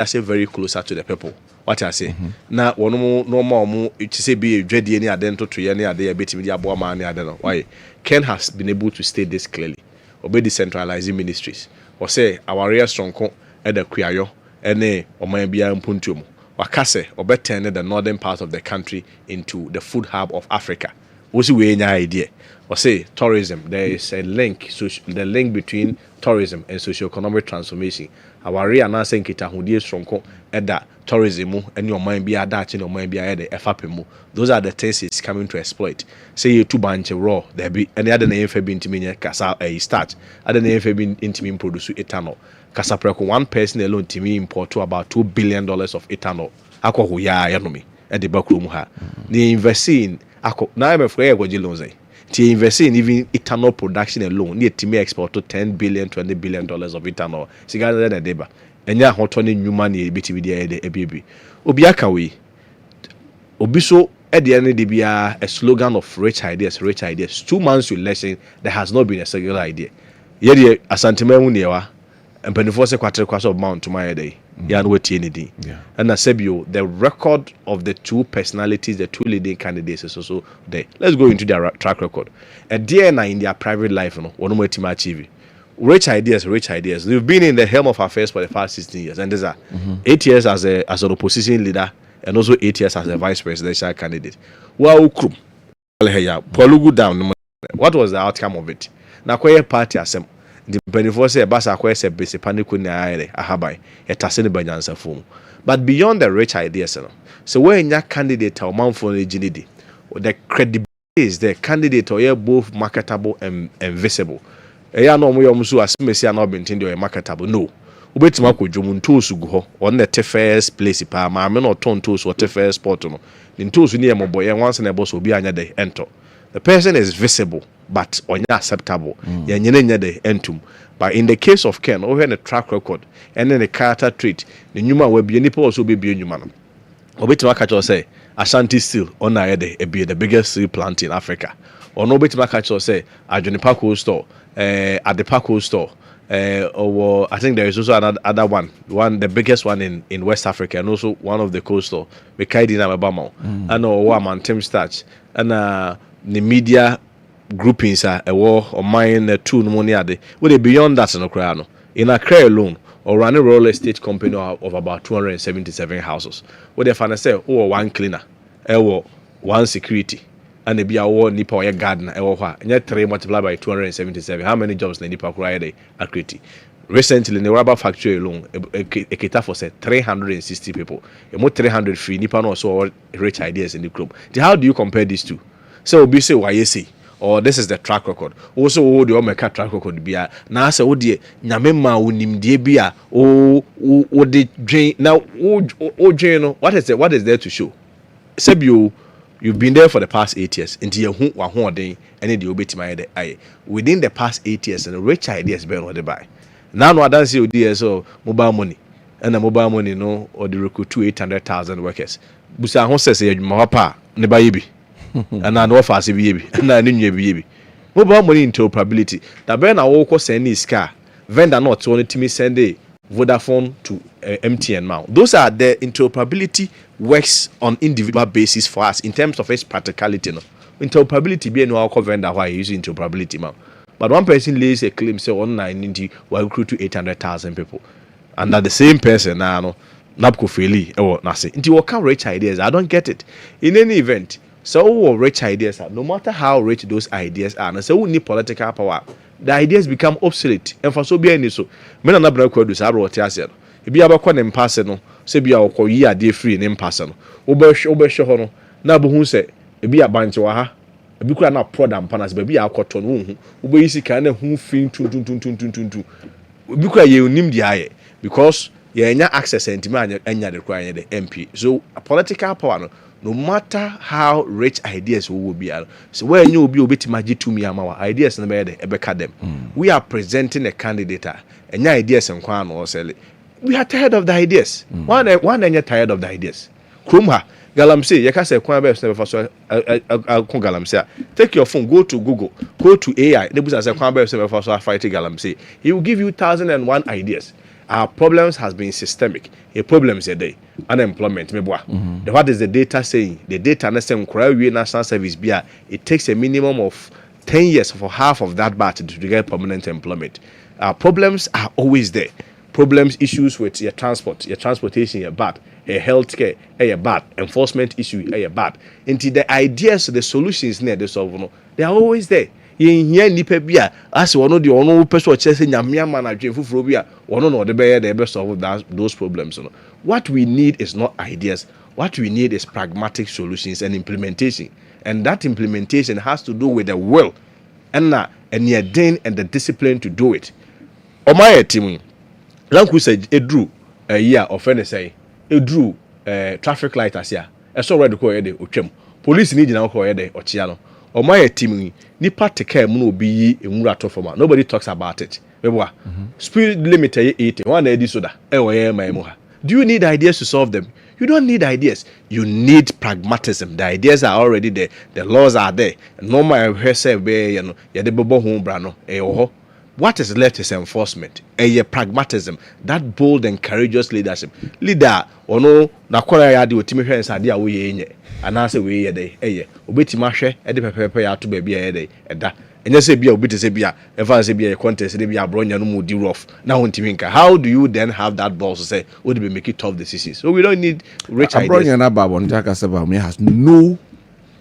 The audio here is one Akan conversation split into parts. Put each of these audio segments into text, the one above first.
I say very closer to the people. What I say. Now, one more to say be a dready any identity to any other bit media man. I don't know why. Ken has been able to state this clearly. Obey decentralizing ministries. Or say our real strong at the Kuyayo, and or maybe Puntum. Wakase or better the northern part of the country into the food hub of Africa. What's we any idea? Or say tourism. There is a link, the link between tourism and socio-economic transformation. Our real announcing kita hundie strong at that tourism and your mind be a Dutch and your mind be a FAPMU. Those are the things it's coming to exploit. Say you two bunch raw, there be any other name for being to me casa a start. Other name for being intimate produce ethanol. Casapreco, one person alone to me import to about $2 billion of ethanol. Ako huya yanomi at the backroom ha. They invest in ako now I'm afraid what you lose. To invest in even ethanol production alone, need to me export to $10 billion, $20 billion of ethanol. Sigara than a deba. And ya hot new money BTV a baby. Obiaka we Obiso at the end of the year a slogan of rich ideas, rich ideas. 2 months to election, there has not been a single idea. Yet a sentiment newa and penifose quarter class of mount to my day. Yeah, and I said the record of the two personalities, the two leading candidates is also there. Let's go into their track record. A DNA in their private life, one more team achieve. Rich ideas. They've been in the helm of affairs for the past 16 years, and these are 8 years as an opposition leader, and also 8 years as a vice presidential candidate. Wow, Polugu down. What was the outcome of it? Now, quite party assembly. The benefits say basa kwese base panic na aire ahabai etase ne banyansa fom. But beyond the rich ideas so when your candidate or man for the credibility is the candidate or both marketable and visible. Eya no mo yom so asmesi na obentinde or marketable no. Ubetima ko dwom tools go on the first place pa ma me no ton tools or first spot no. The tools ni e mo boy once na boss obi anya dey enter. The person is visible, but unacceptable. But in the case of Ken, over the track record and then the character trait, the Numa will be any also be human. Obitimakacho say, Ashanti Steel on be the biggest steel plant in Africa. Or no Bitimakacho say, at Junipaco store, at the Paco store. Or I think there is also another one, the biggest one in West Africa, and also one of the coastal, Mekaidi in Alabama, and Owaman Tim Starch, and the media groupings are a war or mine two pneumonia. Well, beyond that, in Accra alone, or run a real estate company of about 277 houses. What they find say, one cleaner, one security, and they be a war nipa or a gardener, and yet 3 multiplied by 277. How many jobs nipa create a create? Recently, in the rubber factory alone, a kita for say 360 people, and more 300 free nipa no so rich ideas in the group. How do you compare these two? So be say why you see, or this is the track record. Also, the Omeka track record be now say oh dear nyamema unim die bia oh the drain now oh drain what is there to show? Said you've been there for the past 8 years into your who day and the obeti within the past 8 years and rich ideas being what they buy. Now no I don't see dear so mobile money and the mobile money no or the recruit to 800,000 workers. Busa ho says you mapa ne ba yibi. And I know fast baby, and I knew baby. Mobile money interoperability. That Ben I walk send his car. Vendor not only to me send a Vodafone to MTN now. Those are the interoperability works on individual basis for us in terms of its practicality. No interoperability be no alcohol vendor why using interoperability now. But one person lays a claim say online into will recruit to 800,000 people, and that the same person now no napko feli or nothing. Into what kind of rich ideas? I don't get it. In any event. So rich ideas are, no matter how rich those ideas are, and so we need political power. The ideas become obsolete. And for so be any so, men are not broke with this. I wrote yes. If you have a con in person, say be our year day free in person. Obershono, Nabu say, be a bunch of ha. A book are not proud and panas, baby, our cotton womb. Ube is kind of who fin to. Because you name the eye because you have access and demand and you require the MP. So a political power. No matter how rich ideas will be, so where you will be a bit magic to me, our ideas and them. We are presenting a candidate and your ideas and Kwan or sell it. We are tired of the ideas. One and you're tired of the ideas. Krumha, Galamsey, you can say Kwabena never for Galamsey. Take your phone, go to Google, go to AI. The Kwabena never for fighting Galamsey. He will give you 1,001 ideas. our problems has been systemic. A problem is a day unemployment. What is the data saying? The data national service it takes a minimum of 10 years for half of that batch to get permanent employment. Our problems are always there. Problems, issues with your transport, your transportation, your bad, your healthcare, your bad, enforcement issue, your bad. Until the ideas, the solutions near the solve, they are always there. Here nipa bia as one of the ono person chese nyamia man adwenfufuro bia one no the best solve those problems. What we need is not ideas. What we need is pragmatic solutions and implementation. And that implementation has to do with the will and the discipline to do it. My team, Lanku said, "It drew a year of any say, it drew traffic light as ya. I saw red call ede uchem. Police need now call ede ochiano. Or my team, nipa take care muno be in murato forma. Nobody talks about it. Speed limit 80, one edi soda. Do you need ideas to solve them? You don't need ideas. You need pragmatism. The ideas are already there. The laws are there. No matter what is left is enforcement. Pragmatism. That bold and courageous leadership. Leader, no, na kwara ya di otimi hwe nsade a wo ye enye. Anase we ye dey. Obetima hwe e de pepepe ya to ba bia ye dey. Eda. Enye se bia obiti se bia, efa se bia contest de bia bronya no mu di rough. Na hontimi nka. How do you then have that balls to say, "Would be make it tough decisions?" So we don't need rich ideas. Bronya na babo ntaka se ba me has no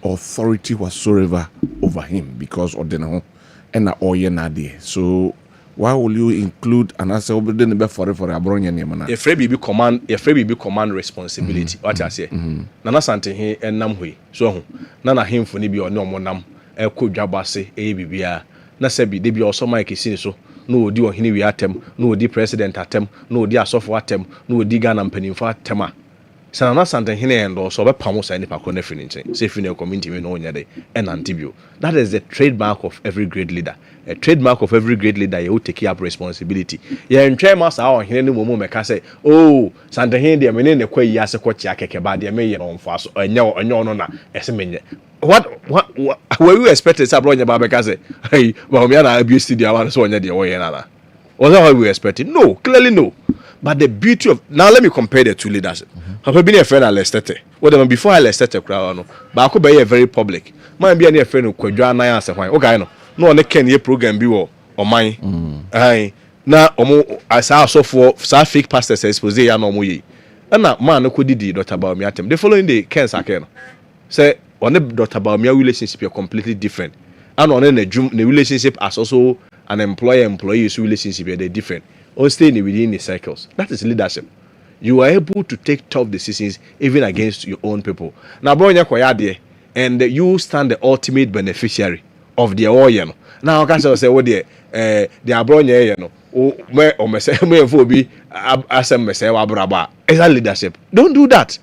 authority whatsoever over him because ordinary and na there. So why will you include an answer over the number for Abronya Nemana? If be command responsibility, what I say. Nana Sante he and Namhui. So Nana him for Nibi or no monam, a could jabase, a bibia. Nasebi, they be also Mike so. No di hini we atem, no di president atem, no di software atem, no di Ghana penny for tema. Sana Sante hine and also a pamos and pacone finishing. Say in your community we know yade and antibio. That is the trademark of every great leader. A trademark of every great leader, you take up responsibility. Yeah, in Chamas our here no moment can say, "Oh, Santa Hindi, I mean, the quay yas a quatia kebadi, a mayor on fast, or no, What were you expecting Sabronia Babakaze? Hey, well, me and I abused the one so the way another. Was that what we expected? No, clearly no. But the beauty of now, let me compare the two leaders. I've been a friend at Lestete. Well, before I Lestete crowd, but I could be a very public. Mine be a friend who could join my answer. Okay, no one can hear program be or mine. Aye, now, I saw so for fake pastors expose ya no more. And that man could did Dr. Baumiatem. The following day, Ken Saken say, on the Dr. Baumia relationship, you're completely different. And on the relationship as also an employer-employee relationship, they're different. Or staying within the cycles. That is leadership. You are able to take tough decisions even against your own people. Now, Bronya Koyade, and you stand the ultimate beneficiary of the oil. Now, I can say, "What the Abronya, or me be as a message braba." Is that leadership? Don't do that.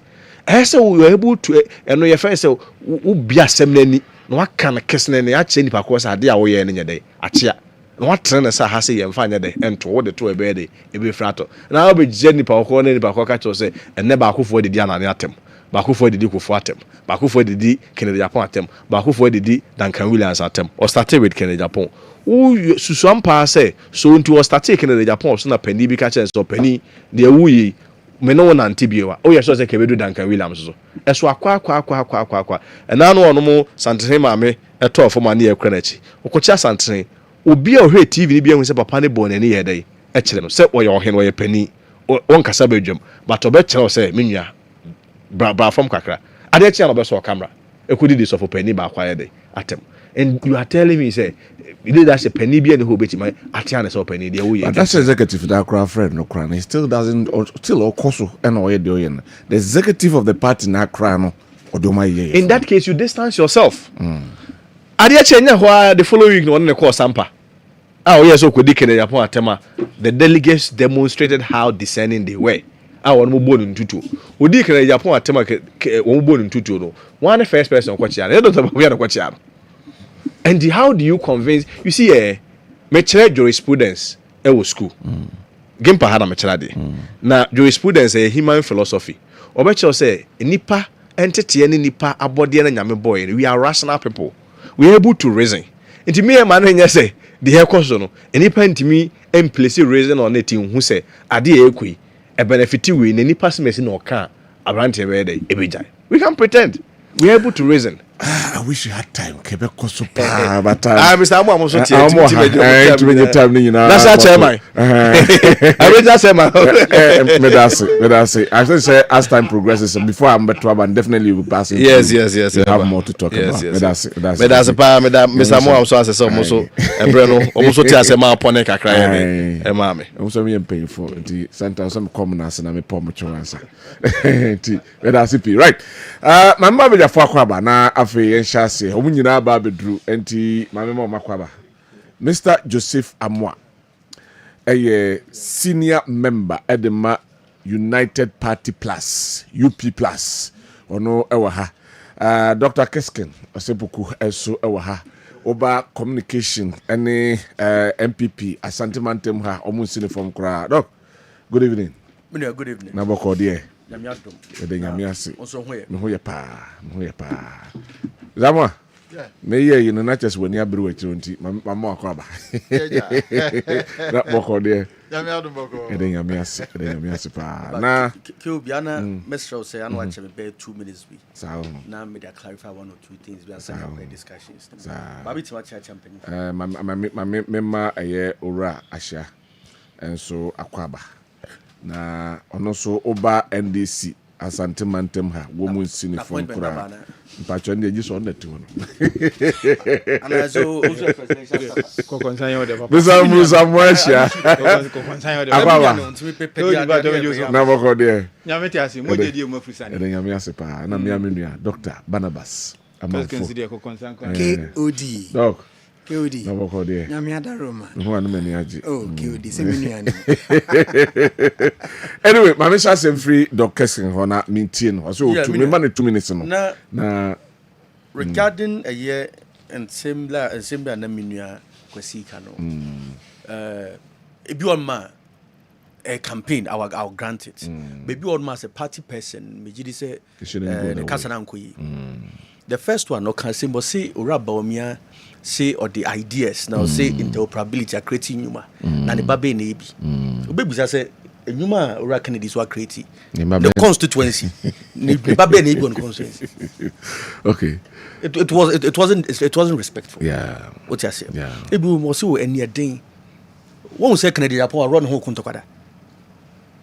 So we are able to, and your friends say, "Who be a seminary? No, what can a Kessben any actually because I did away any day." Achia. What trainer has say and find the end to what the two a bed, a be frato. Now be Jenny Pauco and Pacoca say, and never who for the Diana atem, Baku for the Duke for atem, Baku for the D Kennedy Japon atem, Baku for the D Duncan Williams atem, or started with Kennedy Japon. Who Susan Pa say, so into a started Kennedy Japon, so a penny be catchers or penny, the wooey, Meno and Tibia. Oh, yes, I can do Duncan Williams. As wa qua. And now no more Santa Mame, a tour for my near Crenech, or Cocha Santa. Obi a ohwe TV bi ehun se papa ne bon ani ye dey e kire no se oye ohen oye pani won kasa badwam but obe kire se menua bra from kakra ade kire no be so camera e kudi dis of pani ba kwa ye dey atem and you are telling me say leadership pani bi ani ho beti my atia ne so pani dey wo ye that's executive that cry friend no cry he still doesn't or still okoso and oye dey oye the executive of the party na cry no odoma ye in that case you distance yourself ade kire ho the following no ne call sampa. Oh yes, so the delegates demonstrated how discerning they were. One born in tutu. Udi kene Japan atema one born in tutu no. One first person kwachiano. They don't know we are kwachiano. And how do you convince? You see, me chere jurisprudence was school. Gimpa hada me chere de. Na jurisprudence human philosophy. Obecho say nipa entity any nipa abode na nyame boy. We are rational people. We are able to reason. Inti me man say the hair question no enipa ntimi and place reason on it in who say ade ekui a benefit we in any person messing or can around here we can pretend we are able to reason. I wish you had time. Quebec was so bad, but Mr. Amo also time. That's our chairman. I just say my. I say as time progresses, before I'm better, and definitely will pass. Yes. We have more to talk about. That's Mr. Amo also as a also and Breno also tell us my opponent kakra e ma me. Also me pay for the sometimes some commoners and I'm a poor mature answer. Right. My mother be for Kwaba na afi yenshase omu nyina ba bedru enti mame ma makwaba Mr. Joseph Amwa senior member edema United Party Plus UP Plus ono ewa ha Dr. Kessben osebuku eso ewa ha oba communication any MPP Asante Mantem ha omu sini form kra doc good evening. Good evening. Na boko de Nyamiadom. Ede nyamiase. Onso hoye. Me hoye pa. Zamwa. Yeah. Me ye no na chese wani abere wachiro nti mama akwaba. Na boko de. Nyamiadom boko. Ede nyamiase pa. Na ke obi ana mesra say ana wache me be 2 minutes bi. Sao. Na me dey clarify one or two things we are saying about discussions. Ba bi tima cha champagne. Mema aye ora ahia. Enso akwaba. Na ono so oba NDC Asante Mantem ha wo mu nsini form kura mpacho ndi eji so ndati wono ana so uzo presidential kokonsan yo de papa Musa mwasha kokonsan yo de Ababa. na boko de nyameti asi mo de die mo afrisani ede nyame asepa na mia menua Dr. Barnabas Amafo kokonsan KOD doc KOD na boko de nyame adaroma ho anu mani aji KOD se menua ni anyway mama sha sem free Dr. Kessben ho na mintie no so to me man 2 minutes no na regarding a year and similar na menua kwasi ka no ebi on ma a campaign I'll grant it maybe on ma as a party person me gidi say the kasana nkoyi the first one no can say but say ora baomia say or the ideas now say interoperability are creating nyuma na ne babe na ebi obebusa say nyuma ora Kennedy so create the constituency ne babe na ebi on constituency okay it wasn't respectful yeah what you say yeah ebi mo say any den won say Kennedy rapport run ho kuntokwada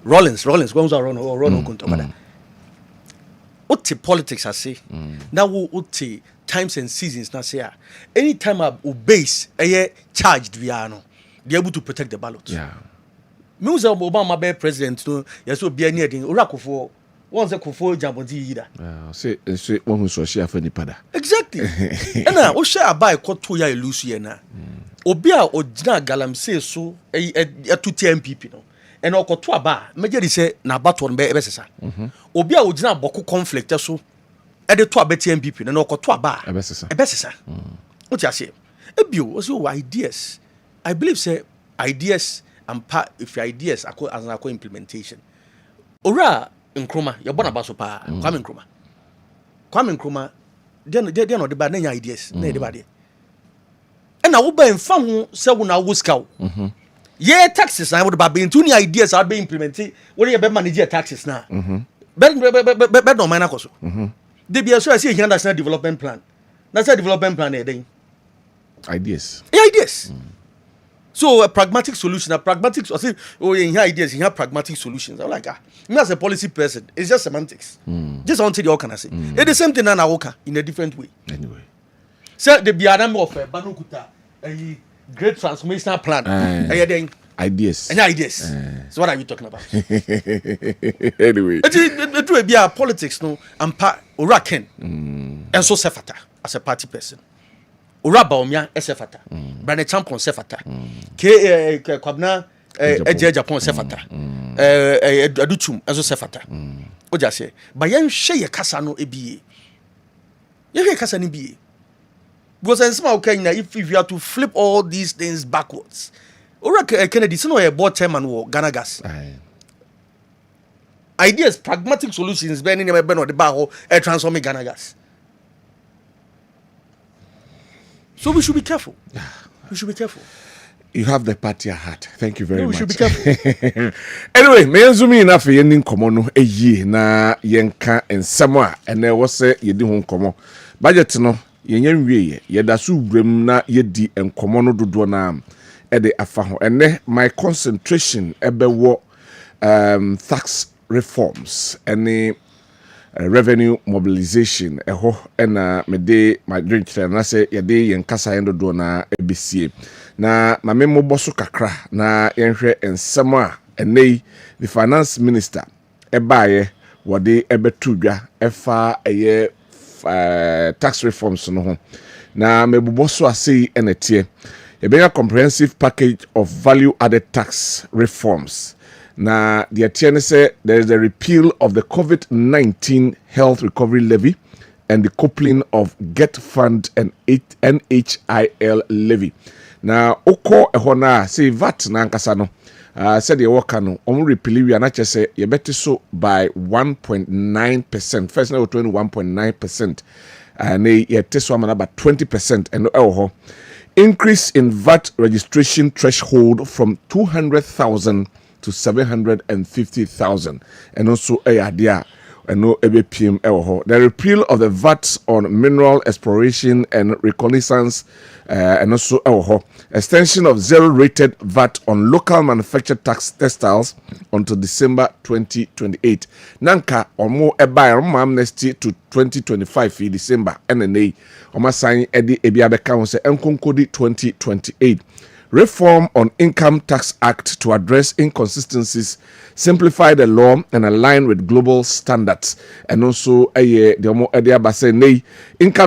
Rollins won say run ho kuntokwada what politics I say now what times and seasons na say anytime I obeys charged we are no they able to protect the ballot yeah me was Obama be president no yes obi ani edin orakofo won say kofo jambonti yida say won hu so share for ni pada exactly na o share abai koto ya elusu ye na obi a ogina galamsey so etuti MPP no and okoto aba megedi say na bato no be sesa obi a ogina boko conflict so e de to abeti MPP na okoto aba ebe sesa what you say ebio so ideas I believe say ideas and part if your ideas are as an implementation ora nkroma your bona baso pa kwame nkroma then no the bad na ideas na the bad e na wo ba mfa ho se wo na wo ska wo ye taxes na wo the bad into ni ideas are be implemented wo ye be manage taxes na be no man akoso de bia so say here national development plan national development plan e den ideas so a pragmatic solution I say in ideas you have pragmatic solutions I'm like me as a policy person it's just semantics just until you can I say it's the same thing na woka in a different way anyway so the biadam of banukuta a great transformational plan ideas so what are you talking about anyway it will be a politics no ampa oraken and so sefata as a party person Uraba omia esefata brane champion sefata Kwabena Japan sefata aduchum ezo sefata oja se ba yen hwe ye kasa no ebie ye hwe kasa no bie because in small Kenya if you have to flip all these things backwards ora Kennedy so no ye board chairman wo Ghana Gas ideas pragmatic solutions be ni be no de ba ho transform Ghana Gas. So we should be careful. You have the party at heart. Thank you very No, we much. should be careful. Anyway, me and Zumi enough for any komono a ye na yenka and somewhere and there was a ye do home komo. Budget no yen we ye da su brem na ye di and komono do na ede afaho. And my concentration ebe wo tax reforms and revenue mobilization eho ena me de my drink na say ye de yen kasa yen do na ebesie na ma me moboso kakra na yenhwe ensem a enei the finance minister ebaye wode ebetudwa efa eye tax reforms no ho na me boboso asei enetie e be a comprehensive package of value added tax reforms. Now, the attorney said there is a repeal of the COVID-19 health recovery levy and the coupling of Get Fund and NHIL levy. Now, Oko Ehona say VAT na nkasano said the worker no repeal we anache say you better so by 1.9%. First now 21.9%. And they so about 20% and increase in VAT registration threshold from 200,000 to 750,000 and also a idea and no EBPM the repeal of the VAT on mineral exploration and reconnaissance and also extension of zero rated VAT on local manufactured textiles until December 2028 nanka or more amnesty to 2025 in December NNA or sign Eddie Ebiabe Council and Konkodi 2028. Reform on Income Tax Act to address inconsistencies, simplify the law and align with global standards. And also, income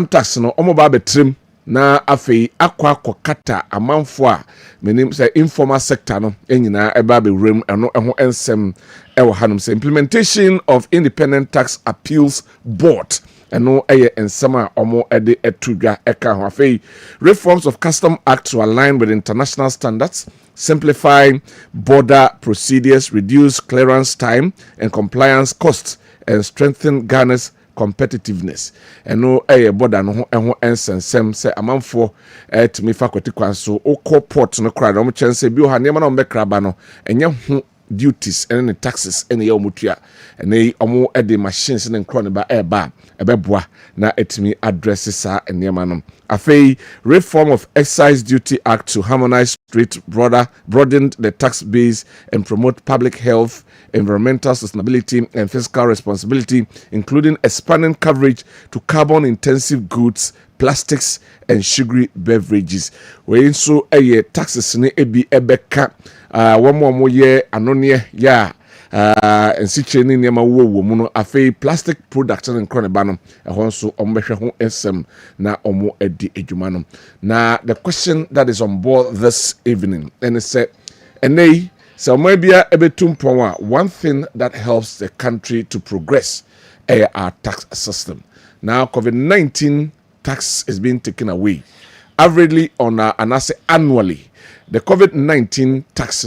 tax no omoba trim na afei akwa kokata amanfo menim say informal sector no enyina eba be rem eno eho ensem ewo hanum say implementation of independent tax appeals board eno eye ensema omo ede etudwa eka ho afei reforms of custom act to align with international standards, simplify border procedures, reduce clearance time and compliance costs and strengthen Ghana's competitiveness. And no border no ensensem say amanfo timi faculty kwan so o port no kra no chance bi o ha nema no mbekraba no enye ho duties and the taxes and the omutua and they omo the machines and nkro ba ebeboa na etimi addresses sa enema no afei reform of excise duty act to harmonize street broadened the tax base and promote public health, environmental sustainability and fiscal responsibility, including expanding coverage to carbon intensive goods, plastics and sugary beverages. We so taxes ni ebi ebeka one ye anonie ya and sicheni nema wo mu no afei plastic products and kroneba no ehon so ombehwe ho esem na omo edi edwuma no. Now the question that is on board this evening and it said enei so maybe one thing that helps the country to progress our tax system. Now COVID-19 tax is being taken away averagely on and I say annually. The COVID-19 tax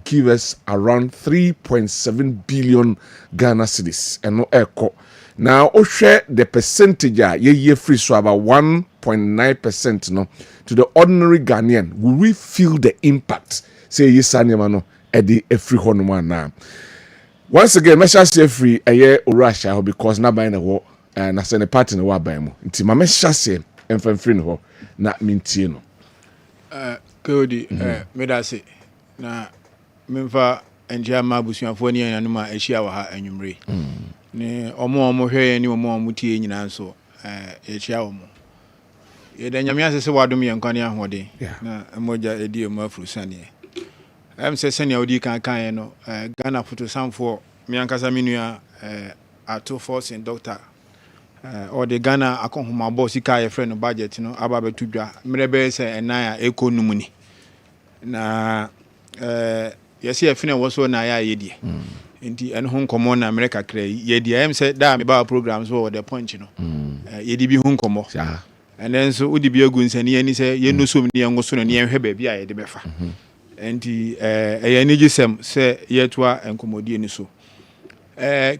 give us around 3.7 billion Ghana cedis and no echo. Now, share the percentage ye free so about 1.9% no to the ordinary Ghanaian. Will we feel the impact? Say yes, no edi free honuma na. Once again, measure say free a year Urasha because na buy na wo na send a party na wa buy mo. Nti ma measure say emfa free no na mintie no. Kodi medase na memfa enjia mabusuafo ni yanum a ehia wa ha anwumre ne omo hwe ni omo tie nyina so ehia wo mo ye da nyame asese wadom ye nkwane ahode na moja edi mo afurusane se senia odi kan no Ghana photo samfo me ankasa menua ato force in doctor or the Ghana akonhoma boss ka ye friend no budget no aba betudwa mrebe se enan a ekonum ni na yesi afine wo so na ya yedie enti en ho nkomo na America kra yedie em se da me ba programs wo the punch no yedi bi ho nkomo and then so udi bi agu nsani ani se ye no so ni en so no ni en hwe ba bi a yede befa enti ni gisem se yetwa enkomodie ni so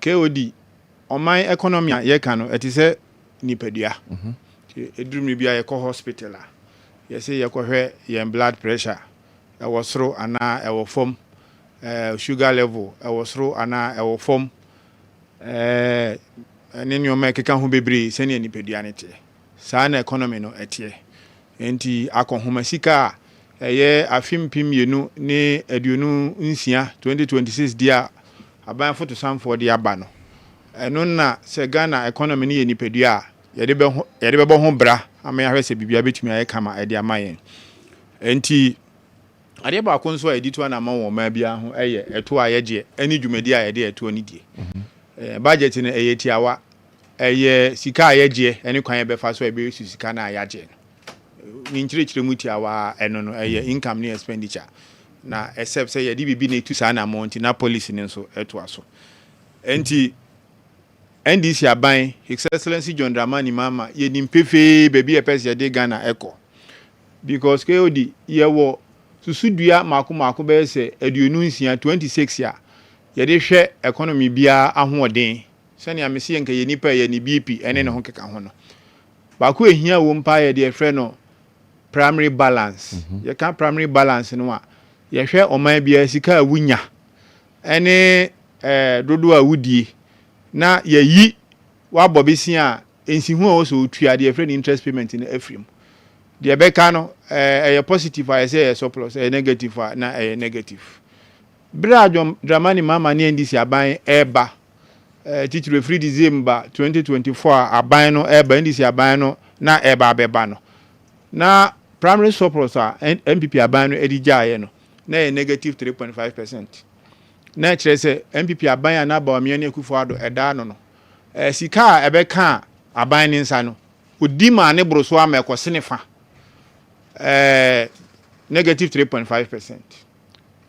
KOD oman economy a ye ka no etise nipadua edurumi bia ye ko hospital a ye say ye ko hwe ye blood pressure ɛwɔ soro anaa ɛwɔ fam sugar level ɛwɔ soro anaa ɛwɔ fam ne nneɛma ɛkeka ho bebree sɛnea nipadua ne teɛ saa na economy no ɛteɛ enti akɔhoma sika a ɛyɛ afimpim yenu ne aduonu nsia 2026 dia aban foto samfo de aba no ɛno na sɛ Ghana economy ne yɛ nipadua a yɛde bɛbɔ ho bra ama yɛahwɛ sɛ bibia betumi ayɛ kama ɛde ama yɛn enti adeɛ baako nso a yɛdi to na ama wɔn ma bia ho ɛyɛ ɛto a yɛgye ɛne dwumadi a yɛde ɛto ni die budget no ɛyɛ tiawa ɛyɛ sika a yɛgye ɛne kwan yɛbɛfa so ɛbɛyɛ sika na yɛagye ni nkyerɛkyerɛ mu tiawa ɛno no ɛyɛ income ne expenditure na except sɛ yɛde bibi na etu saa na amount na policy ne nso ɛto aso enti NDC aban His Excellency John Dramani Mahama yɛnim pefee baabi yɛpɛ sɛ yɛde Ghana ɛkɔ because KOD yɛwɔ susudua mako bɛyɛ sɛ aduonu nsia 26 a yɛde hwɛ economy bia ahoɔden sɛnea mesi yɛnka yɛ nipa yɛ ni BP ɛne ne ho keka ho no baako ehia wo mpa yɛ de ɛfrɛ no primary balance yɛka primary balance no a yɛhwɛ ɔman bia sika a wunya ɛne dodo a wudie na yɛyi wabɔ besi a ensihu a wo so otua de ɛfrɛ no interest payment no afrim de ɛbɛka no ɛyɛ positive a yɛsɛ ɛyɛ surplus ɛyɛ negative a na ɛyɛ negative Bra Dramani Mahama ne NDC aban eba titire free December 2024 aban no eba NDC aban no na eba abeba no na primary surplus a MPP aban no edijaye no na negative 3.5%. Na kire se MPP aban na ba omie ne Akufo-Addo eda no no sika ebeka aban ne nsa no odi ma ne broso ama ekosene fa negative 3.5%.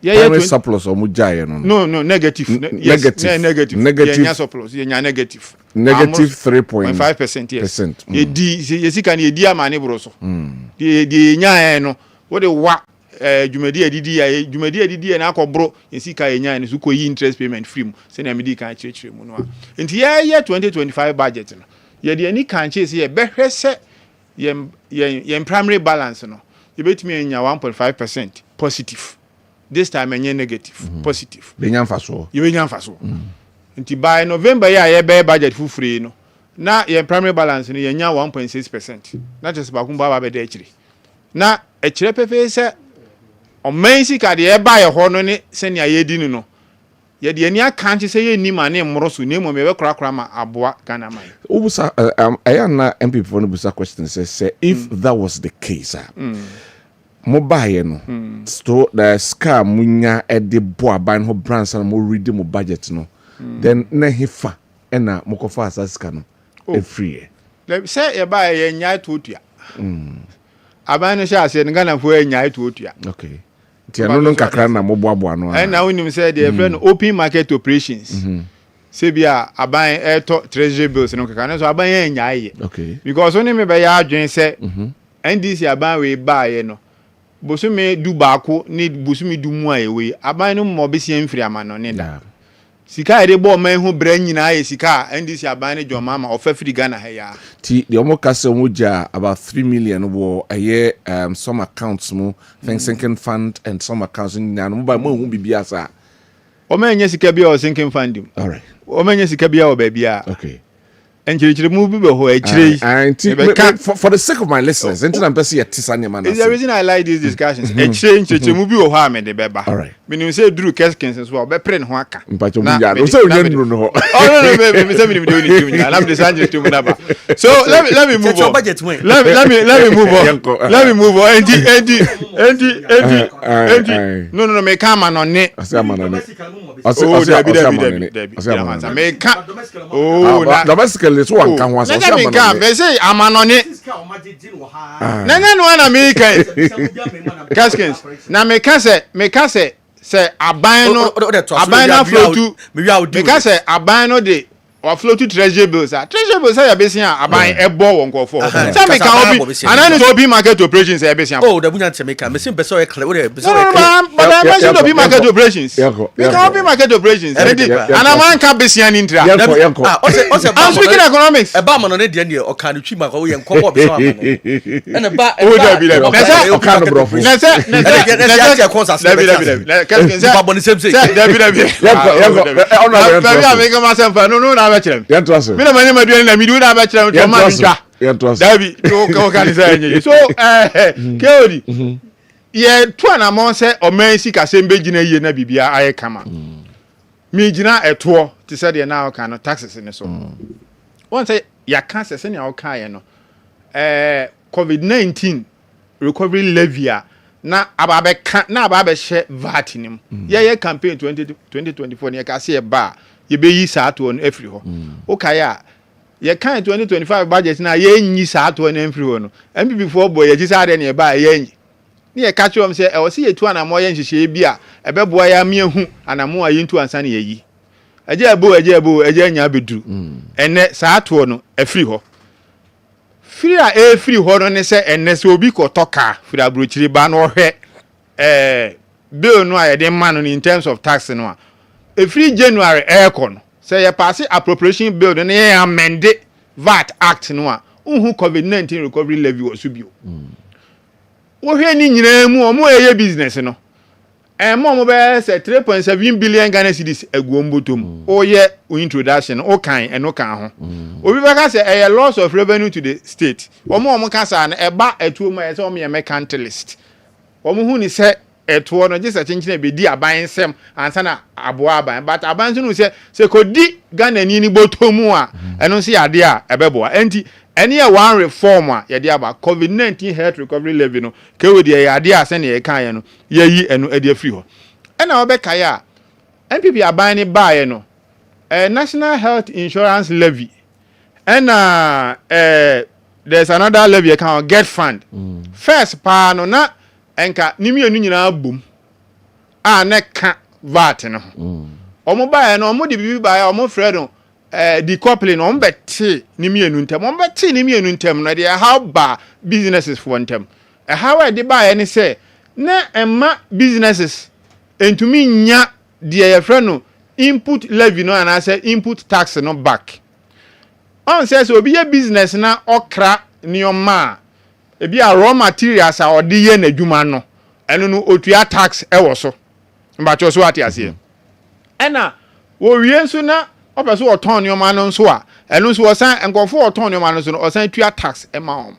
Primary surplus or mujaye no negative negative yeah surplus yeah negative 3.5% yes yesika na edi amane bro so de nya no wo de wa dwumadi adidi na akobro yesika nya no so koyi interest payment free mu se na medi kan chirechire mu no a enti ye 2025 budget no ye de ani kan che se ye behwe se ye primary balance no ye betumi anya 1.5% positive. This time enye negative positive benyan faso nti by November ya be budget fufure no na your primary balance no yenya 1.6% na just ba kun ba de akire na akire pepe se o mensi ka de e ba ye ho no ne se ne ayedi no ye de ani aka nche se ye ni ma ne mmoro so ne mo me be krakra ma aboa Ghana man obusa ayana MPP for no busa question say if that was the case mobile no so the scar munya ede bo aban ho brands and mo read mo budget no then na hifa na mokofa asaska no e free say e ba ye nya totua aban no sha ase Ghana fo nya totua okay ti no kakra na moboabo ano na wonim say the friend open market operations say bia aban to treasury bills no kakra so aban ye nya ye okay because oni me be ya adwen say NDC aban we ba ye no bosume du baako ni bosume du mu ayewe aban no mo be sia mfiri amano ne da sika ede bo man hu bra nyina ye sika NDC aban ne joma ma ofafiri Ghana ha ya ti de omo kase mo ja about 3 million wo aye some accounts mo sinking fund and some accounts na no ba mo hu bibia sa o ma nya sika bia o sinking fund all right o ma nya sika bia o ba bia okay enchirichiri mu bi be ho achire for the sake of my listeners enti na person yet tisanya man is the reason I like these discussions enchirichiri mu bi ho ha me de beba menim say duru Kessben so be pre ne ho aka mpacho mu ya no say onye nuru no ho no me say me dey oni tumi na be sanjire tumi na ba so let me move on let me move on let me move on endi no me ka ma no ne ase ma no ne ase me ka na domestically so wan kan ho ase na me ka me say amanone na na me kan Kessben na me ka say aban no flow to me ka say aban no de or flow to treasury bills. Treasury bills are basically a buying a ball on call for. Some make open market operations. Oh, the Bunyan Jamaica, Missing Besso, but I mentioned open market operations. We can open market operations. And a man can't be seen in I'm speaking economics. A barman on the or can you cheat my way and come up and a bar. Yeah, two and a month say or may seek a same begin a year na bibia I come. Me jina a tour to say the now kind of taxes in the so. One say ya can't say any okay no. COVID-19 recovery levy na ababe na ababe share VAT nim. Yeah campaign 2024 ne ka say ba ye be yi sa to on every ho. Okay ya ye kan 2025 budget na ye nyi sa to on every ho no. MPP for boy ye ji sa de ne ba ye ni catch am say e wo se yetu anamo ye nhihye bi a ebeboa ya miehu anamo ayi ntu ansa na yeyi eje eje nya beduru ene saa to no afiri ho firi a efiri ho no ne se ene se obi ko toka firi abrochiri ba no hwe bill no a ye de man no in terms of tax no a efiri January no say ye pass appropriation bill no ye amend VAT act no a uhu COVID-19 recovery levy wo so bio wohwe ni nyina mu omo eye business no mo be say 3.7 billion Ghana cedis aguombotom oye introduction o kan eno kan ho obi be ka say a loss of revenue to the state omo ka say na eba atuo ma say omo ye mercantilist omo hu ni say etuo no just chinchina be di aban sem ansa na aboa aban but aban so no say ko di Ghana ni botomu a eno se ade a ebeboa enti any one reform ya dia ba COVID-19 health recovery levy no ke we dia ya dia ase na ye kan ye no ye yi enu e dia free ho e na obe kai a MPP aban ni ba ye no national health insurance levy and there's another levy you can get fund first pa no na enka nimi enu nyina bum a na ka VAT no omo ba ye no omo di bibi ba ye omo frɛ no decoupling on beti ni mienu ntem on beti ni mienu ntem no dey how ba businesses for ntem how e dey buy any say na emma businesses entumi nya dey your friend no input levy no and I say input tax no back on says obi ye business na okra nioma e bi a raw materials a odi ye na adwuma no eno no otua tax e wo so mba cho so ati ase ena wo wie so na opeso autonomy no so a eno so osan enkofo autonomy no so no osan tua tax e ma om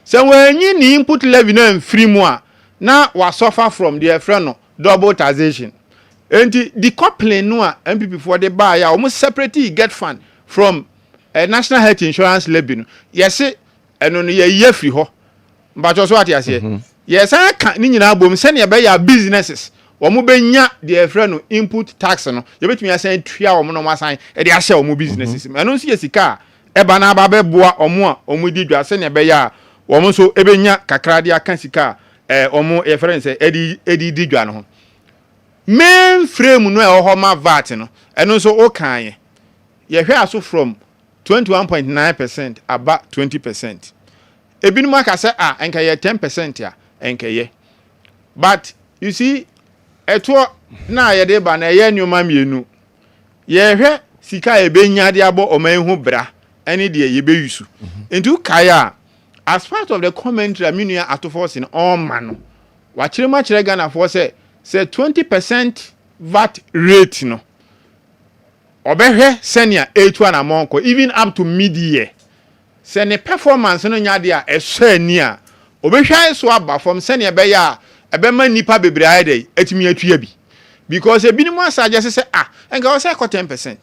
se wanyi ni input levy na free mu a na wa suffer from the friend no double taxation enti decoupling no a MPP for the buy ya almost separately get fund from national health insurance levy no yes eno no ye free ho mba so ati ase yes aka ni nyina bom se ne be ya businesses omo benya the friend no input tax no ye betumi asan tua omo no masan e de ahye omo businesses eno nso ye sika e ba na ba beboa omo a omo di dwa se ne be ya omo so ebenya kakra de aka sika omo ye friend say edi di dwa no main frame no e ho ma VAT no eno nso o kan ye hwe aso from 21.9% about 20%. Ebinum aka say enka ye 10% ya enka ye. But you see eto na ye de ba na ye nyoma mienu. Ye hwe sika ebenya de abo oman hu bra ene de ye beyusu. Into kaya as part of the commentary aminu atofo in all man. Wa kirema kire Ghana for say 20% VAT rate no. Obehwe senior A2 and amonko even up to mid-year. Senior performance no nyade a ehwe ni a obehwe so aba from senior be ya ebema nipa bebre ayde etimi atua bi because ebinimu asaje say enga wo say 10%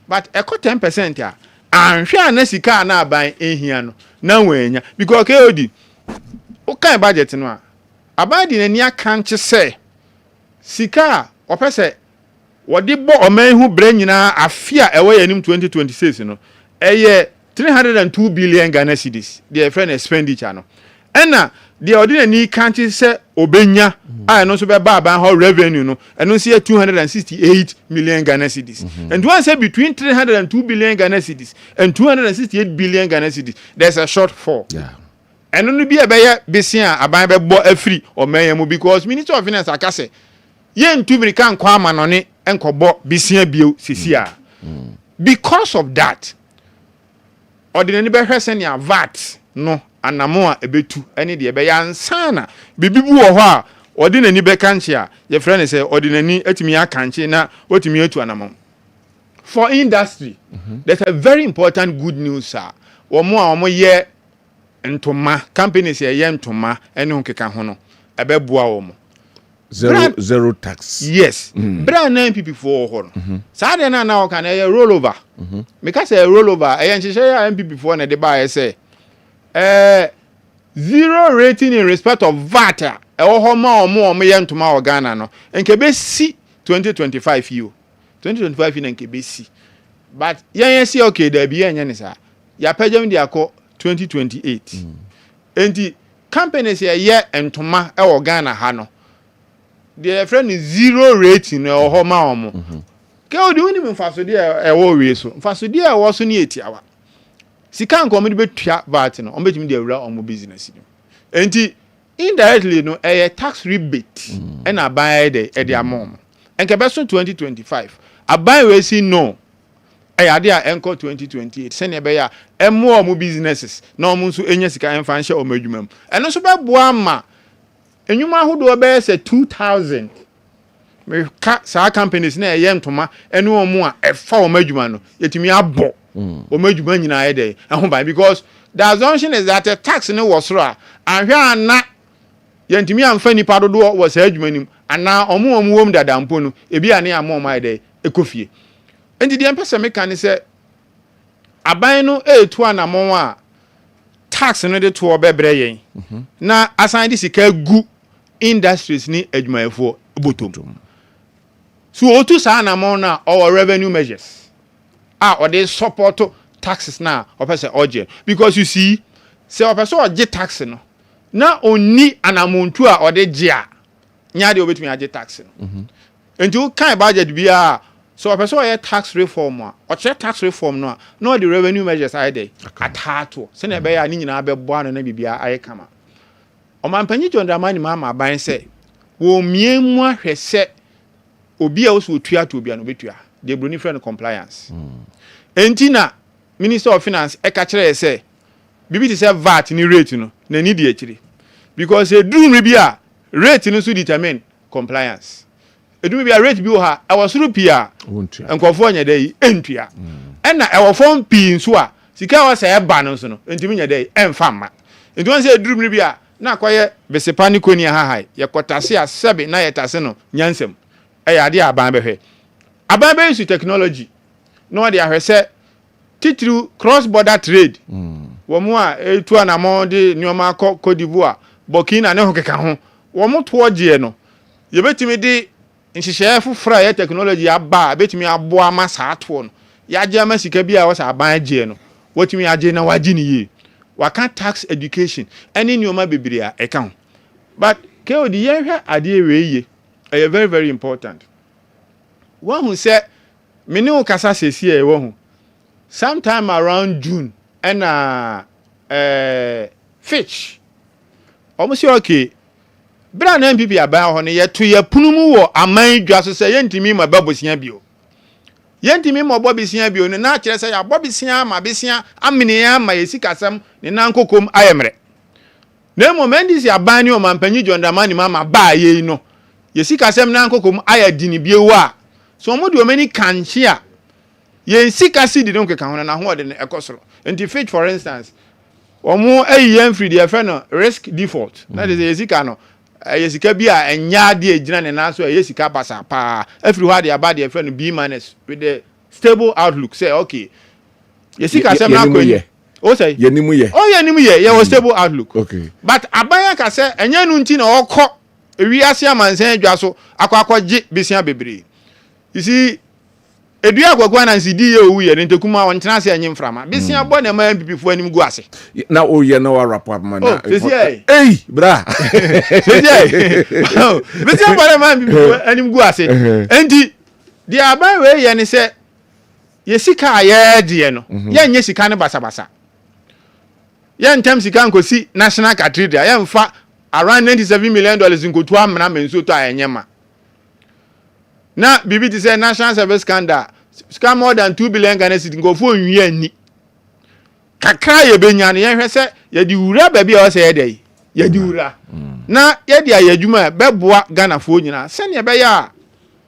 but e 10% a anhwe anasika na aban ehia no na wanya because KOD o kan budget no a aban di nani aka nche say sika opese wodi bo oman hu bra nyina afia ewe yanim 2026 no eye 302 billion Ghana cedis the friend expenditure no ena the ordinary country say obenya I no so be ba how revenue no and no see 268 million Ghana cedis. And one say between 302 billion Ghana cedis and 268 billion Ghana cedis there's a shortfall. Yeah. And no be a beya besia aban be bo afri o menyamu because Minister of Finance akase yen tumi kan kwa ma no ne enkobo besia bio sisia. Because of that ordinary be hwese ne VAT no anamo a ebetu ene de be yansana bibibu wo ho a ordinary be kanche a ye friend say ordinary etimi akanche na otimi etu anamo. For industry there's a very important good news sir. Omo ye ntoma companies ye ntoma ene honkeka ho no ebeboa wo mo zero tax. Yes. Brand name people for ho no sa de na o kan e rollover because e rollover e nhihye ya MPP for na de ba say zero rating in respect of VAT e wo ho ma omo ye ntoma o Ghana no enke be si 2025 you 2025 na enke be si but yen see okay da bi yen ne sa ya pagam di akọ 2028 enti companies ye entoma e wo Ghana ha no the friend is zero rating e ho ma omo ke odi woni mfaso de e wo wie so mfaso de e wo so ne etiawa sika nko de betua VAT no ombetimi de awura omo business no enti indirectly no e tax rebate e na ban de amom enke be so 2025 aban we si no ade a enko 2028 sene be ya emo omo businesses na omo nso enya sika enfa nhye omo adwumam eno so be boa ma enyuma ahodo be se 2000 me ka sa companies na ye ntoma ene omo a efa omo adwuma no yetimi abo omo adwuma nyina ye dey ehun ban because the assumption is that a tax no was ra ahwe ana yentimi amfa nipa dodo wo sa adwuma nim ana omo wom dada mpo no ebi ane amom ma ye dey ekofie. Enti the empese meka ni se aban no etu anamon a tax no de to obebre yen na asan di sika gu industries ni adwumayefo botom so otu sa anamon na our revenue measures or they support taxes na opese oje because you see say opese oje tax no na oni anamontu a ode je a nya de obetumi age tax no enti o kan budget bia so a person tax reform or tax reform no the revenue measures are there atato se na be ya ni nyina be boa no na bibia aye kama o man panyi to ndamani mama ban se wo miemu ahwese obi a wo so tua to obi a no betua the broni friend compliance entina Minister of Finance e ka kire se bibi ti se VAT ni rate no na ni di akire because e drum bia rate no so determine compliance edumi bia rate bi wo ha e wo suru pia enkofo nya dai entua na e wo fon pi nso a sika wo se e ba no so no entimi nya dai emfa ma enti won se edumi bia na akoye besepa ni koni ha hai ye kotase a sebe na ye tase no nyansem e ya de aban behwe aban be use technology no de ahwese titru cross border trade wo mu a etu anamo de nyoma Cote d'Ivoire Burkina ne ho keka ho wo mu to oje no ye betimi de nhihye fufura ya technology aba betimi aboa ma saato no ya je ma sika bia wo sa aban age no wotimi age na waji ni ye waka tax education any nyoma bebiri a eka ho but ke odi ye hwe ade we ye e very very important one who say meni o kasa sesi e wo ho sometime around June and Fitch almost okay bra na MPP aba ho ne ye to ye punumu wo aman dwa so se yentimi ma babosia bio yentimi ma bobosia bio ne na kire se ya bobosia ma besia amene ya ma yesikasam ne na nkokom ayemre na moment is aban ni o mampanyi jondamani mama ba ye no yesikasam na nkokom ayadini bio a so mo de o mani kanche a yensikasi di no keka ho na ho de ne ekosoro enti Fitch for instance omo ayi free the friend risk default that is yesika no yesika bi a enya de agina ne na so yesika pasa pa every where the bad the friend B- with the stable outlook say okay yesika sem na ko o say yenimu ye yenimu ye ye was stable outlook okay but abaya ka say enya nu nti na okọ ewi ase amansan adwa so akọ akọje besia bebre you see edua agwagwa na nsidi ye owu ye ntekuma won tena se anyi mframa bisia bo na ma MPP fo anim gu ase na o ye na wa rapport man na hey bra bisia bo na ma MPP fo anim gu ase enti di aban we ye ne se ye sika ye de no ye nye sika ne basa basa ye ntem sika nkosi national cathedral ye mfa around $97 million nkotu amna menso to ayema na bibi ti say national service scandal scam more than 2 billion Ghana cedis go for nwi ani kakra ye benya ne ye hwe se ye di wura ba bia o se ye dey ye di wura na ye di ayadwuma beboa Ghana fo nyina se ne be ya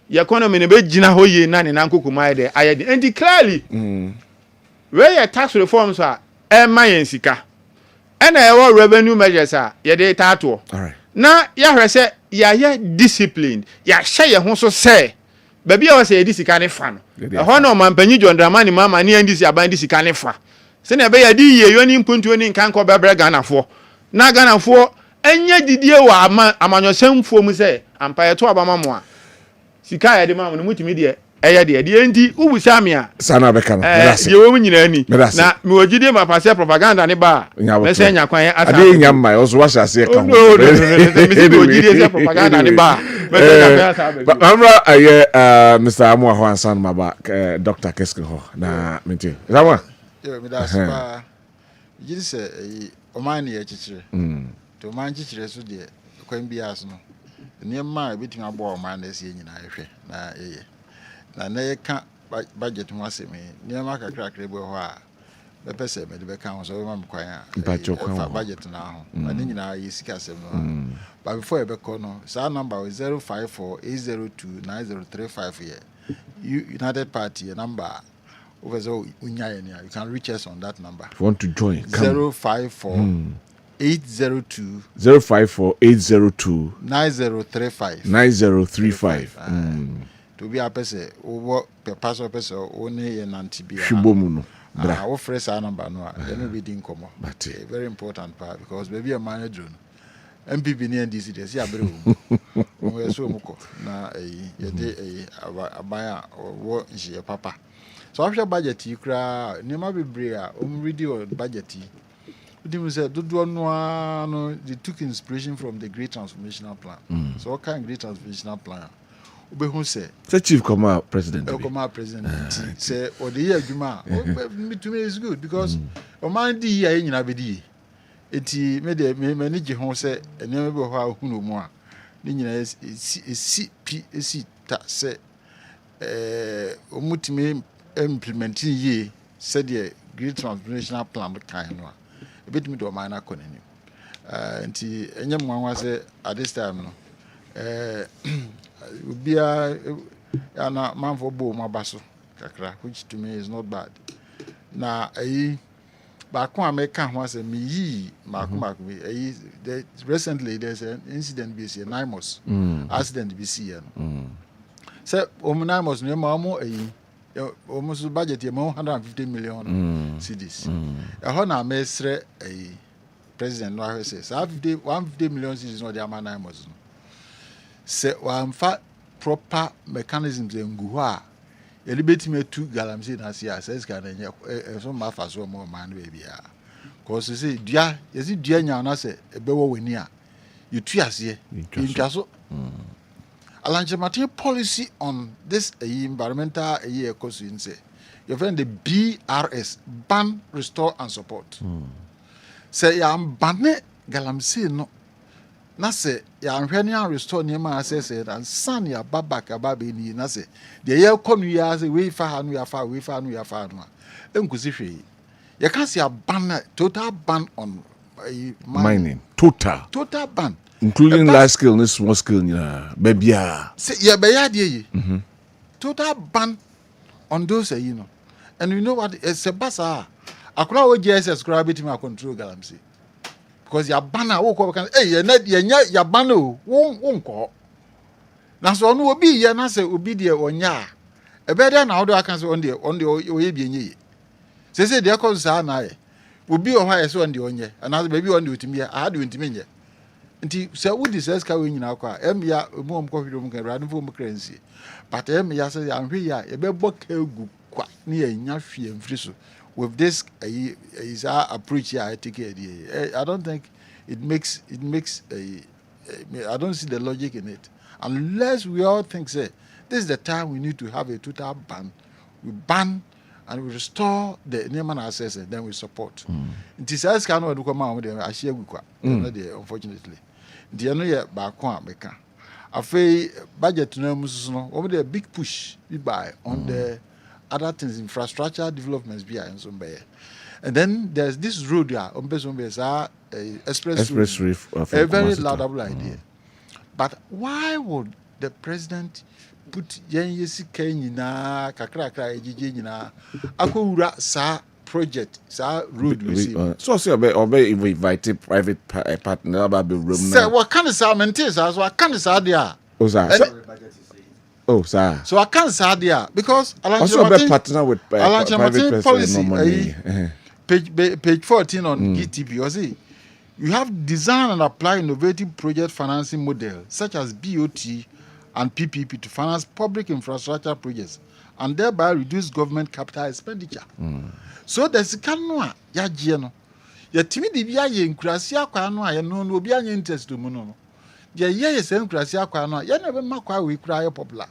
ye economy ne be gina ho ye na ne nankokoma ye dey ayedi and clearly where your tax reforms are e ma yen sika e na ye revenue measures are ye dey tato all right na ya hwe se ye disciplined ya hye ye ho so se baby o say disika ne fa no e ho na mampanyi John Dramani mama ne ndisi aban disika ne fa se na be ya di ye yoni mpuntuo ni nkan ko bebre Ghana fo na Ghana fo enye didie wa amanyosemfo mu se ampa ye to abama mo a sika ya de mama no mutimi de eye de enti ubusa me a sana be kan ye wo mu nyina ni na me ogide ma pase propaganda ne ba me se nya kwan asa ade nya mai oso wa shase kan me se ogide se propaganda ne ba me se nya kwan asa ba amra Mr. Amu ho ansan maba Dr. Kessben ho na menti sama yo me da spa yiri se o man ne ye chichire to man chichire so de kwan bias no niema ebitin abo o man na sie nyina ehwe na eye na ye ka budget ho asemi niema kakra bo ho a be pese me de be ka ho so ma mkwan a budget na ho na nyina ye sika asem no but before e be call no sa number 0548029035 here United Party number over so you can reach us on that number. If you want to join, 054-802 9035 to be a person over per person only an antibia Shibomuno. Our fresh number no then we didn't come but very important part because maybe a manager MPP near this is ya bro we so muko na abaya wo nje papa so after budget you kra nema bebre a ready or budget you say do no they took inspiration from the great transformational plan so what kind of great transformational plan who say chief comma president say or the year juma to me is good because o man di here nyina be di eti me de me manage ho say enema be ho a hunu mu a ni nyina esi ta say omutime implementing ye said the great transformational plan kind no a bit me do man akonani nti enyam nwanwa say at this time no ubia ana manfo bo mabaso kakra which to me is not bad na ba ko America ho say me yi makoma recently there's an incident be say Nimos accident be see say Nimos no ma almost budget $150 million cedis. Na mesre president no say $150 million cedis no dey man Nimos no. Say one fa proper mechanisms engu ho a elibeti me tu galamsey na sia says can enye so ma fa so mo man baby a. Cause say dua nya na say ebewo weni a you ase intwa so Alanjamati policy on this environmental ecosystem say you find the BRS ban, restore and support. Say ya banne galamsey no na say ya nhwene and restore niema assess and san ya babaka ababe ni na say the ye konu ya say we fa hanu ya fa we fa hanu ya fa no enkusi hwe ye ka say ban total ban on mining total ban including large scale and small scale baby say yeah be ya dey total ban on those and you know what it's a basa akura o GSS kura betima control galamsey because ya ban wo ko kan ya ban o won ko na so no obi ye na say obi de onya e be dey na wo do aka say on de o ye bienye say de ko sa na ye obi o ha ye so on de onye and as baby on de otimi ya a de otimi nye nti sɛ wodi sɛ sika wei nyinaa kɔ a ɛmea mu ɔm kɔhwere mu ka awurade mfo mu kransie but ɛmea sɛ yɛanhwɛ yi a yɛbɛbɔ ka gu kwa ne yɛnya hwee mfiri so with this is our approach here I take it. I don't think it makes I don't see the logic in it unless we all think say this is the time we need to have a total ban. We ban and we restore the Neiman access and then we support. It is as kind of do come out with I share with unfortunately. The other year back one meka. Afei budget no mususu no over the big push we buy on the other things infrastructure developments be and so and then there's this road here on express road, a very laudable idea. But why would the president put sika nyina kakra ejije nyina akowura sa project sa road we see so obey invite private partner about the room say what kind of sa maintain so what kind of sa there sir so I can't say there because also be partner with private policy normally. Page 14 on GTP you see you have design and apply innovative project financing model such as BOT and PPP to finance public infrastructure projects and thereby reduce government capital expenditure. So there's a canoa ya giano. Ya timidi bia ye nkurasi akwa no a ye no obi anya interest mu no. Ya ye se nkurasi akwa no ya na be makwa we kura ye popular.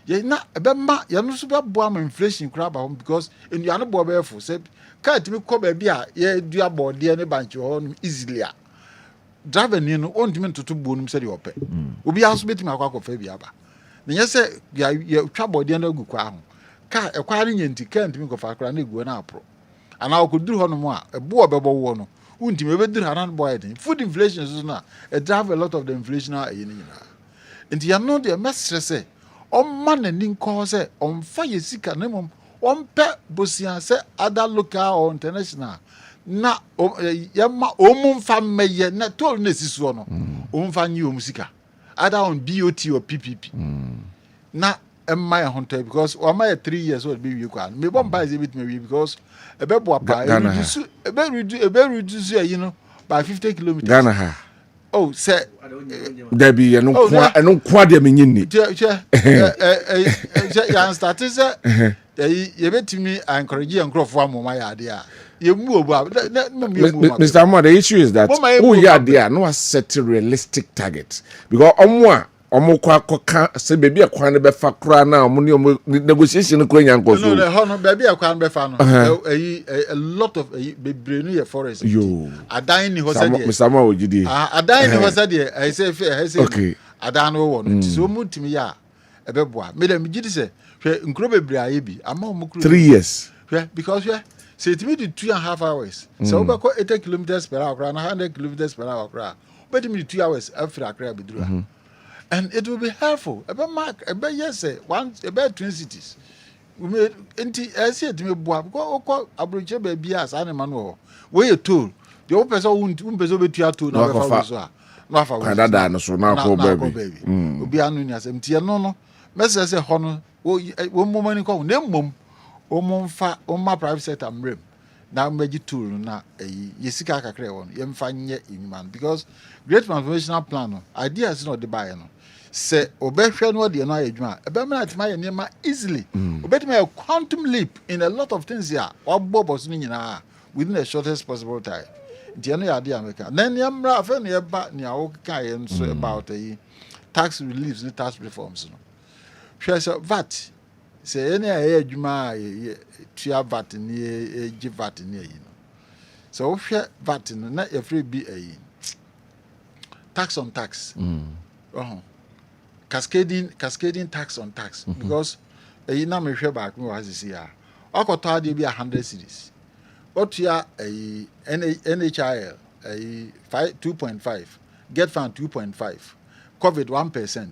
Ye na be ma ya no so be boa ma inflation kura ba because enua no bo be fo say ka timi ko ba bia ye dua bode ne banche ho easily a driver ni no on timi toto bo num se de ope obi aso betimi akwa fa bia ba ne nyese ya twa bode na gu kwa ho ka ekwa ne nyenti ka ntimi ko fa kra na egu na apro ana okoduru ho no mo a ebo obebo wo no untimi ebeduru hanan boy den food inflation so na it drive a lot of the inflation ayi ni nyina nti ya no de mesre se o man na nin ko se on fa yesika na mom on pe bosia se other local or international na yama omun fa meye na tol na sisuo no omfa nyi omusika either on BOT or PPP na emma ya honto because o ma 3 years old be we kwa me bomba is bit me because ebe bo apa ebe reduce you know by 50 kilometers Ghana ha oh say there be eno kwa de menyini ya start say ye betimi encourage enkrofo amoma ya ade a ye mu obu Mr. Mo, the issue is that who ya there no set a realistic target because omo kwa se baby akwa ne be fa kra na omo ne negotiation ko nya nko so no no baby akwa ne be fa no a lot of bebre no ye forest adan ni ho se de Mr. Mo ogidi adan ni ho se de I say okay adan no wo no so mu timi ya ebeboa me dem gidi se hwe nkro bebre aye bi ama omo kro 3 years because say it me 2.5 hours so we go 80 kilometers per hour na 100 kilometers per hour but me 2 hours after akra beduru and it will be helpful ebe yes once about twin cities we made enti ese etime boa ko abroche ba bia asa ne mano we told the old person won person betua told na fa so a na fa Canada no so na ko baby obi anu ni asem tie no message say ho no wo momani ko na mom o momfa o ma private sector mrem na magi tool na yesika kakra won yemfa nye iman because great transformational plan no ideas no de buy no se obehwe no de no ayedwuma ebema atima ye nema easily obetima a quantum leap in a lot of things here wabobos no nyina within the shortest possible time the no ya de America then yamra afa no yeba ne awo kan ye so about tax reliefs and tax reforms no hwe se VAT se ene aye adwuma tua VAT ni egi VAT ni ayi no so hwe VAT no na ye free bi ayi tax on tax cascading tax on tax because na me hwe back me was see ya okoto ade bi 100 cedis otua NHIL 2.5 get fund 2.5 covid 1%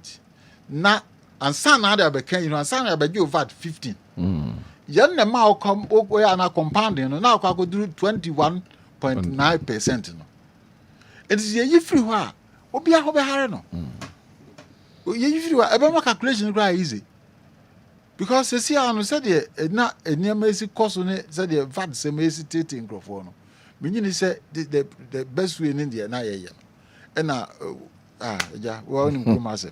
na ansa na ade abekan you know ansa na abeji VAT 15 yan na ma o ya na compounding no na akwa duru 21.9% no it is ye free ho a obi a ho be hare no ye free wa ebe ma calculation go easy because se see anu said na eniema esi cost ne said the VAT se ma esi tete nkrofo no menyini say the best way in India na ye ɛna ja well in Kumase.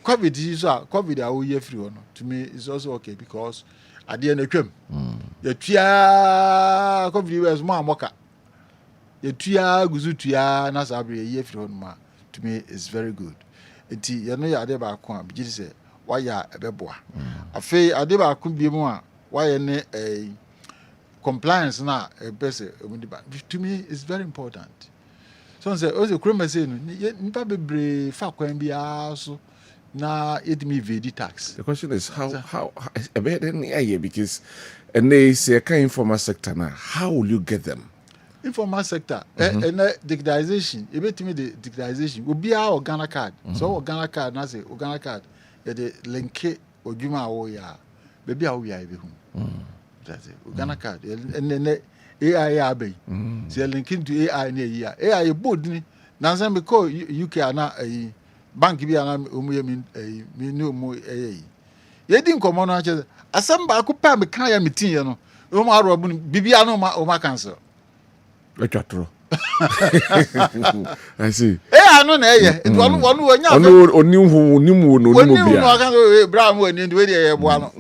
COVID is COVID are we free or to me is also okay because at the end of the the tia COVID was more moka. The tia guzu tia na sabre ye free on ma to me is very good. Enti ye no ya de ba ko bi say why ya ebeboa. Afi ade ba ko bi mu a why ne compliance na bese to me is very important. So say o kroma say no nipa bebre fa kwan bia so na edimi vedi tax. The question is how because and they say kind informal sector now, how will you get them? Informal sector and digitization e betimi the digitization obi a organa card so organa card na say organa card e de link odwuma wo ya bebi a wo ya be hu that's it organa card and AI abai say linking to AI na yi AI board ni na say me call UK ana bank bi ana omuye mi ni omu ye di nkomo no ache asem ba ko pa me kan ya meeting ye no o ma ro bu bibia no o ma cancel Let's I see. I know na ye it one nya oni mu no bia kan bra mo ni we dey bo ano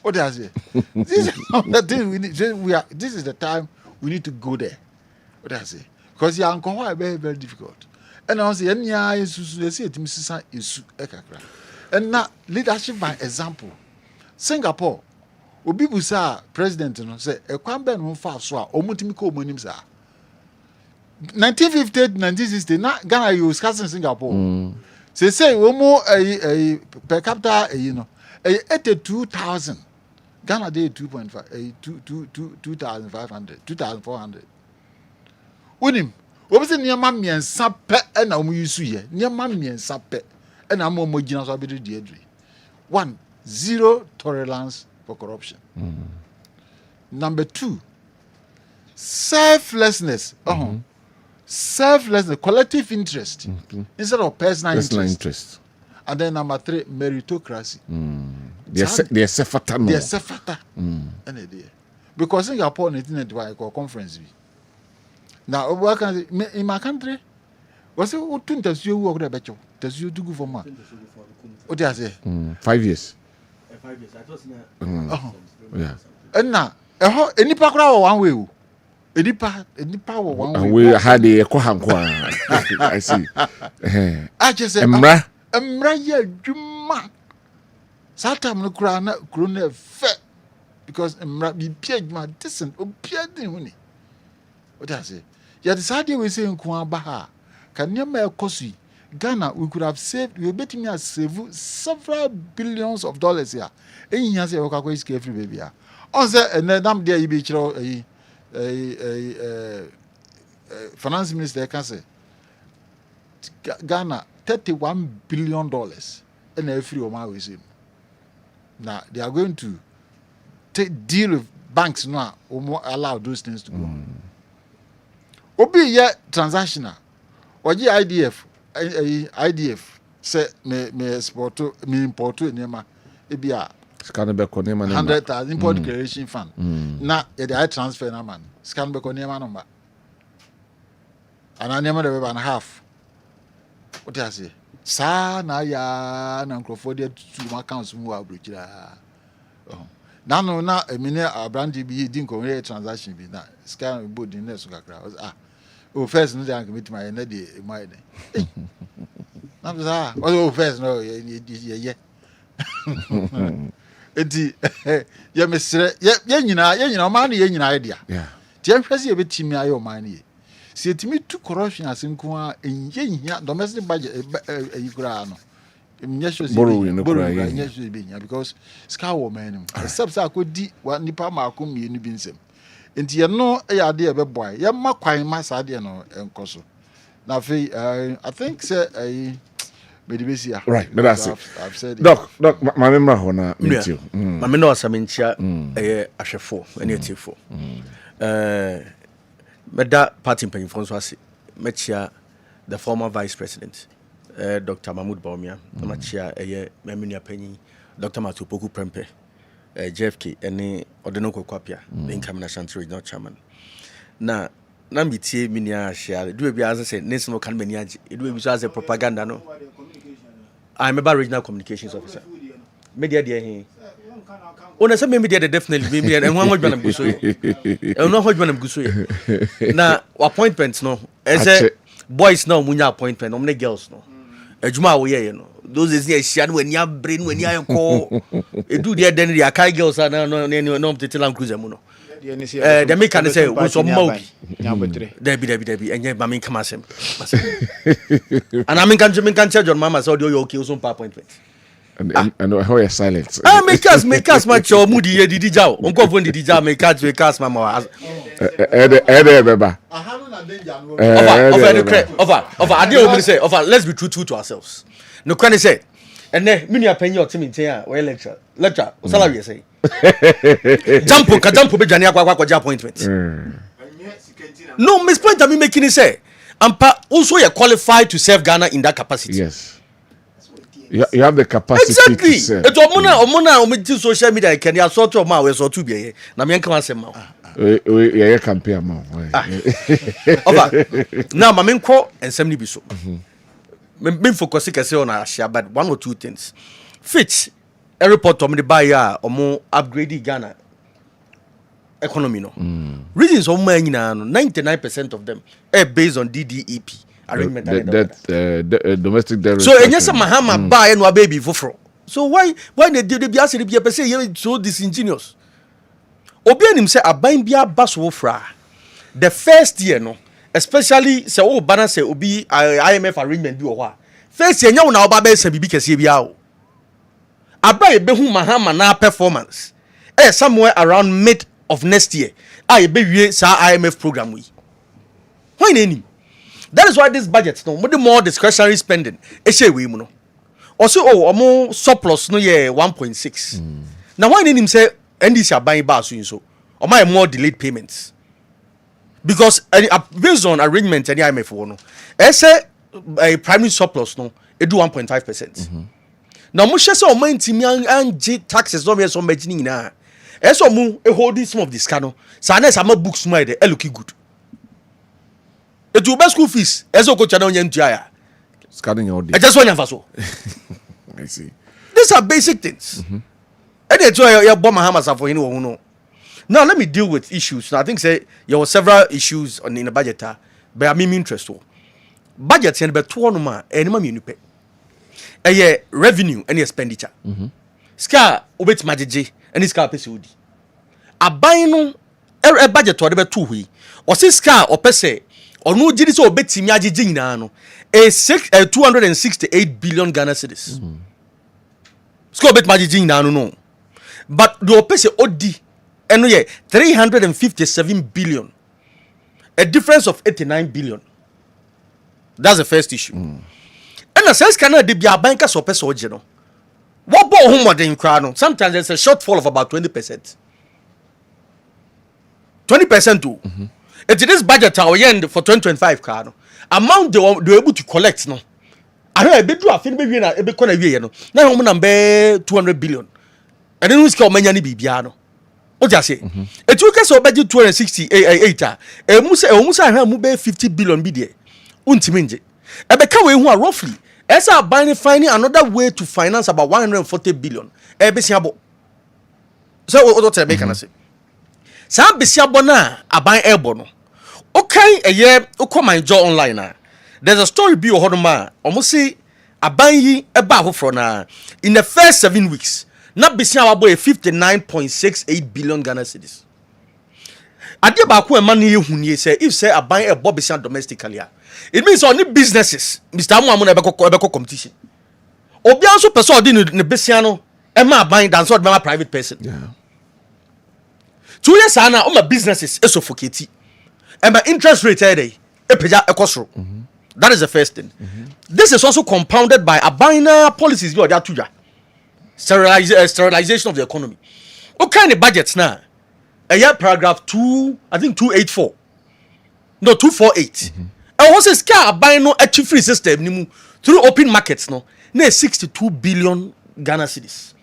what does it this is the thing this is the time we need to go there what does it because you are very very difficult and I say nya isusu dey say etimi sisa esu ekakra and na leadership by example Singapore obi busa president no say ekwan be no fa so a omutimi ko omonim sa 1950 to 1960 na Ghana you scarce in Singapore say omo per capita you know 82,000 Ghana dey 2.5 2,500 2,400 wonim obi say niam miensa pe na omo yusu ye niam miensa pe na mo gina so abedi di adri 1 zero tolerance for corruption number 2 selflessness selflessness collective interest instead of personal interest. And then number 3 meritocracy they sefata because Singapore 1991 conference now we can in my country was it tun tasuo wo ko becho tasuo dugu for ma what do I say 5 years I thought na yeah and na enipa kura one way o enipa wo one way we had the ekohanko I see I just say emra ye dwuma satam no kura na kuro na fe because emra bi pia dwuma decent obia din hu ni what do I say ya decide we say nko aba ha kan nyama ekosi Ghana we could have saved we bet me has save several billions of dollars here ehia say we ka kwa iske free baby ya on say enedam there be chiro finance minister can say Ghana $31 billion and every Oma we see. Now they are going to deal with banks now allow those things to go. Obi ye transactional. Oji IDF say me export me import nema ebia scan be ko nema 100,000 import declaration fund. Na e dey transfer na man. Scan be ko nema number. And nema dey be and half. What do I say? Sa na ya na nkrofo dey to accounts mu abrochira. Nano na emine abrandi bi di nko transaction bi na scan board in next kakra. First no dey commit my na dey my dey. Na say first no ye. Enti ye mesre ye nyina o ma na ye nyina idea. yeah Ti ahwese ye betimi ayo ma na ye. Si etimi to corruption asenko a enye domestic budget ayikura no borrowing because ska wo man except say akodi nipa ma akom mienu bi nsem enti ye no ya de e be boy ye ma kwan ma sa de no enkoso na fe I think say medibesi right but that's it I've said it. doc my member hona meet ma me no asamentia ahwefo ene etifo Meda party mpanyinfo nso ase mechia the former vice president Dr. Mahmoud Bawumia machia memenia panyin Dr. Matupoku Prempe JFK ene Odeno Kokwapia the incoming national regional chairman na na metie me nia share do be answer say nation no kan mani age do be so as a propaganda no I'm about regional communications officer media dey here ona say media dey definitely media and one hojbanam guso e no hojbanam guso e na appointment no say boys no munya appointment no many girls no adwuma wo ye no those is here share no ani abre no ani ayeko e do there then the akai girls na no tete land cruiser mu no the make can say we so mobi Debbie enye ma me come asem and I mean can tell John mama say you okay so appointment and how you silent make us match your moody ye didi jaw onko fon didi jaw make us mama beba over ade o me say over let's be true to ourselves no can say and then me nua panyi o timi nten a we lecture o salary say jump be dwane akwa appointment no miss point I mean making it say ampa also you qualified to serve Ghana in that capacity. Yes, you have the capacity exactly to serve. It's omuna social media can ya sort of ma we so to be na me kan asem ma we campaign ma over now ma me nko ensem ni bi so me focus kese on Asia but one or two things Fitch a report on the buy omo upgrade Ghana economy no reasons on my 99% of them are based on DDEP arrangement domestic debt. So and yes Mahama buy no baby for so why they be ask the be say so disingenuous obi anim say aban bia baso fra the first year no especially say o bana say obi IMF arrangement bi o ho first year nya na oba be say bibi kese bia o abai be hu Mahama na performance somewhere around mid of next year I be wie sa IMF program we why any that is why this budget no more discretionary spending e say we mu no also omo surplus no ye 1.6 now why any say NDC aban ba so omo more delayed payments because based on arrangement any IMF no e say primary surplus no e do 1.5%. Now mo hye say omo ntimi anje taxes no be so magini na eso mu e holding some of this cano sa na sama books mo e look good it will be school fees eso ko chana onye ntua ya scanning all day I just want to so I see these are basic things and it's why you bomb Mahama for you know now let me deal with issues now I think say there were several issues on in the budget but I mean interest budget and be to no ma enema me nupe revenue and expenditure ska obet majeje and ska pese odi aban no budget o de be to hui o se ska o pese onu gidi so obetimi ajeje nyina no 268 billion Ghana cedis ska obet majeje nyina no but the pese odi eno ye 357 billion a difference of 89 billion that's the first issue and the sense can de bia banka so pese oje no what ball home modern crowd no sometimes there's a shortfall of about 20%. 20% too. It is budget our end for 2025 car no amount they were able to collect no I know a bit do a thing be na e be kona wie no na hom na be 200 billion and then we ska omanya ni bibia no o ja say it took us budget 268 e mu say hwa mu be 50 billion bi de untimi nje e be ka we hu a roughly esa buying finding another way to finance about 140 billion e be siabo so o tell me can say sa be siabo na aban ebo no okay eye o my job online na there's a story bi o hodoma almost say aban yi e ba hofro na in the first 7 weeks na be siabo 59.68 billion Ghana cedis ade ba ko e ma na yehunie say if say aban ebo be siabo domestically it means only businesses Mr. Amu na be competition obi anso person odi ne besia no e ma aban dan so odi ma private person 2 years ana o ma businesses e suffocate e ma interest rate e peja ekosoro that is the first thing this is also compounded by abina policies bi odi atuja sterilization of the economy what kind of budget na paragraph 2 I think 284 no 248 and once is car buying no actually free system nimu through open markets no na 62 billion Ghana cedis.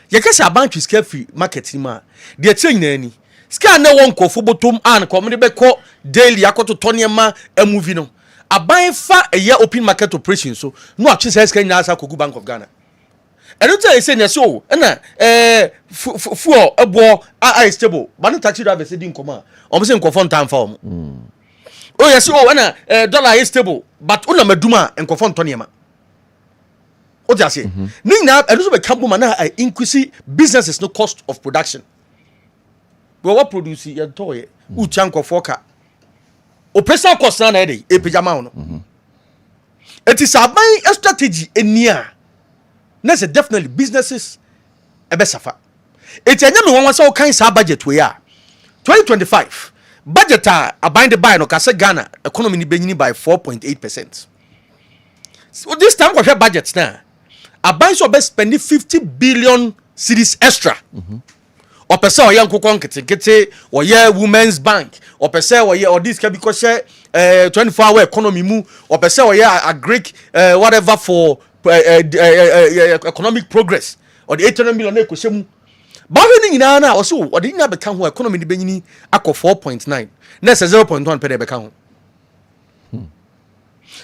You can say about to scale free market ni ma. They change na ni scan na won kofo botom an komde be ko daily akoto toniema a movie no aban fa a year open market operation so no atwe say scan nyasa kogu Bank of Ghana eno tell say na so na fuel ebo a stable ba no taxi driver say din koma o say nkofo ntan fa o oh yes na dollar is stable but una maduma nkofo ntoniema o just say ni na eno so be campo man na increase businesses no cost of production. We what produce your toy, Uchanko Foka. Oppressor cost na a pajama. It is a strategy in near. That's definitely businesses a best suffer. It's a number one so kinds of budget we are 2025 budget are bind by no Kasa Ghana economy beginning by 4.8%. So this time we have budgets now. A buy so best spending 50 billion cedis extra. Opese oye nkokon ketekete oye women's bank opese oye or this can because 24-hour economy mu opese oye a Greek whatever for economic progress or the 800 million e kwese mu ba hwe ni nyina na o se o de nyina beka ho economy de benyini akọ 4.9 na se 0.1 pe de beka ho.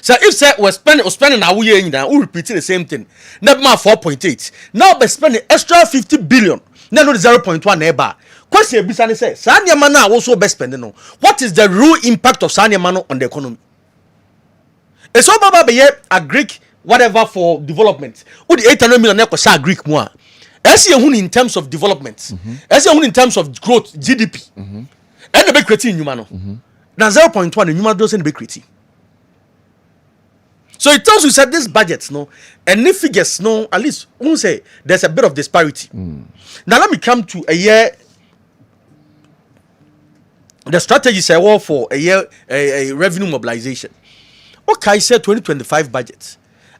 So if say we spending now we nyina we repeat the same thing na be 4.8 now be spending extra 50 billion na no 0.1 eba question ebisa ne say sa niam na wo so be spending no what is the real impact of sa niam no on the economy. It's all baba be a Greek whatever for development wo the 800 million na ko sa Greek mu a ese ehun in terms of development ese ehun in terms of growth GDP and the be create nyuma no na 0.1 nyuma do say be create. So it tells you that this budget, no, and the figures, no, at least won't say there's a bit of disparity. Now let me come to a year. The strategy say well for a year a revenue mobilization. Okay, I said 2025 budget.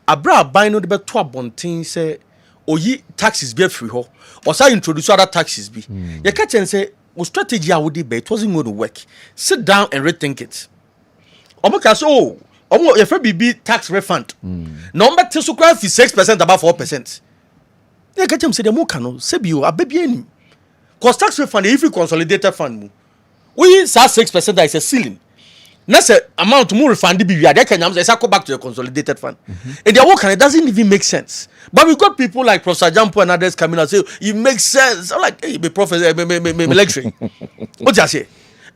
Abra buy no the bet to abontin say oyi taxes be free ho. Or say introduce other taxes be. You catch and say o strategy I would be it wasn't going to work. Sit down and rethink it. Omoka so your friend be tax refund. Number two so 6% above 4%. Yeah, get him say the more cano, say you a baby any. Cause tax refund if you consolidated fund. We say 6% that is a ceiling. That's the amount more refund be we are can go back to the consolidated fund. And the work it doesn't even make sense. But we got people like Professor Jampo and others coming and say it makes sense. I'm like, hey, be professor, me lecturing. What you say?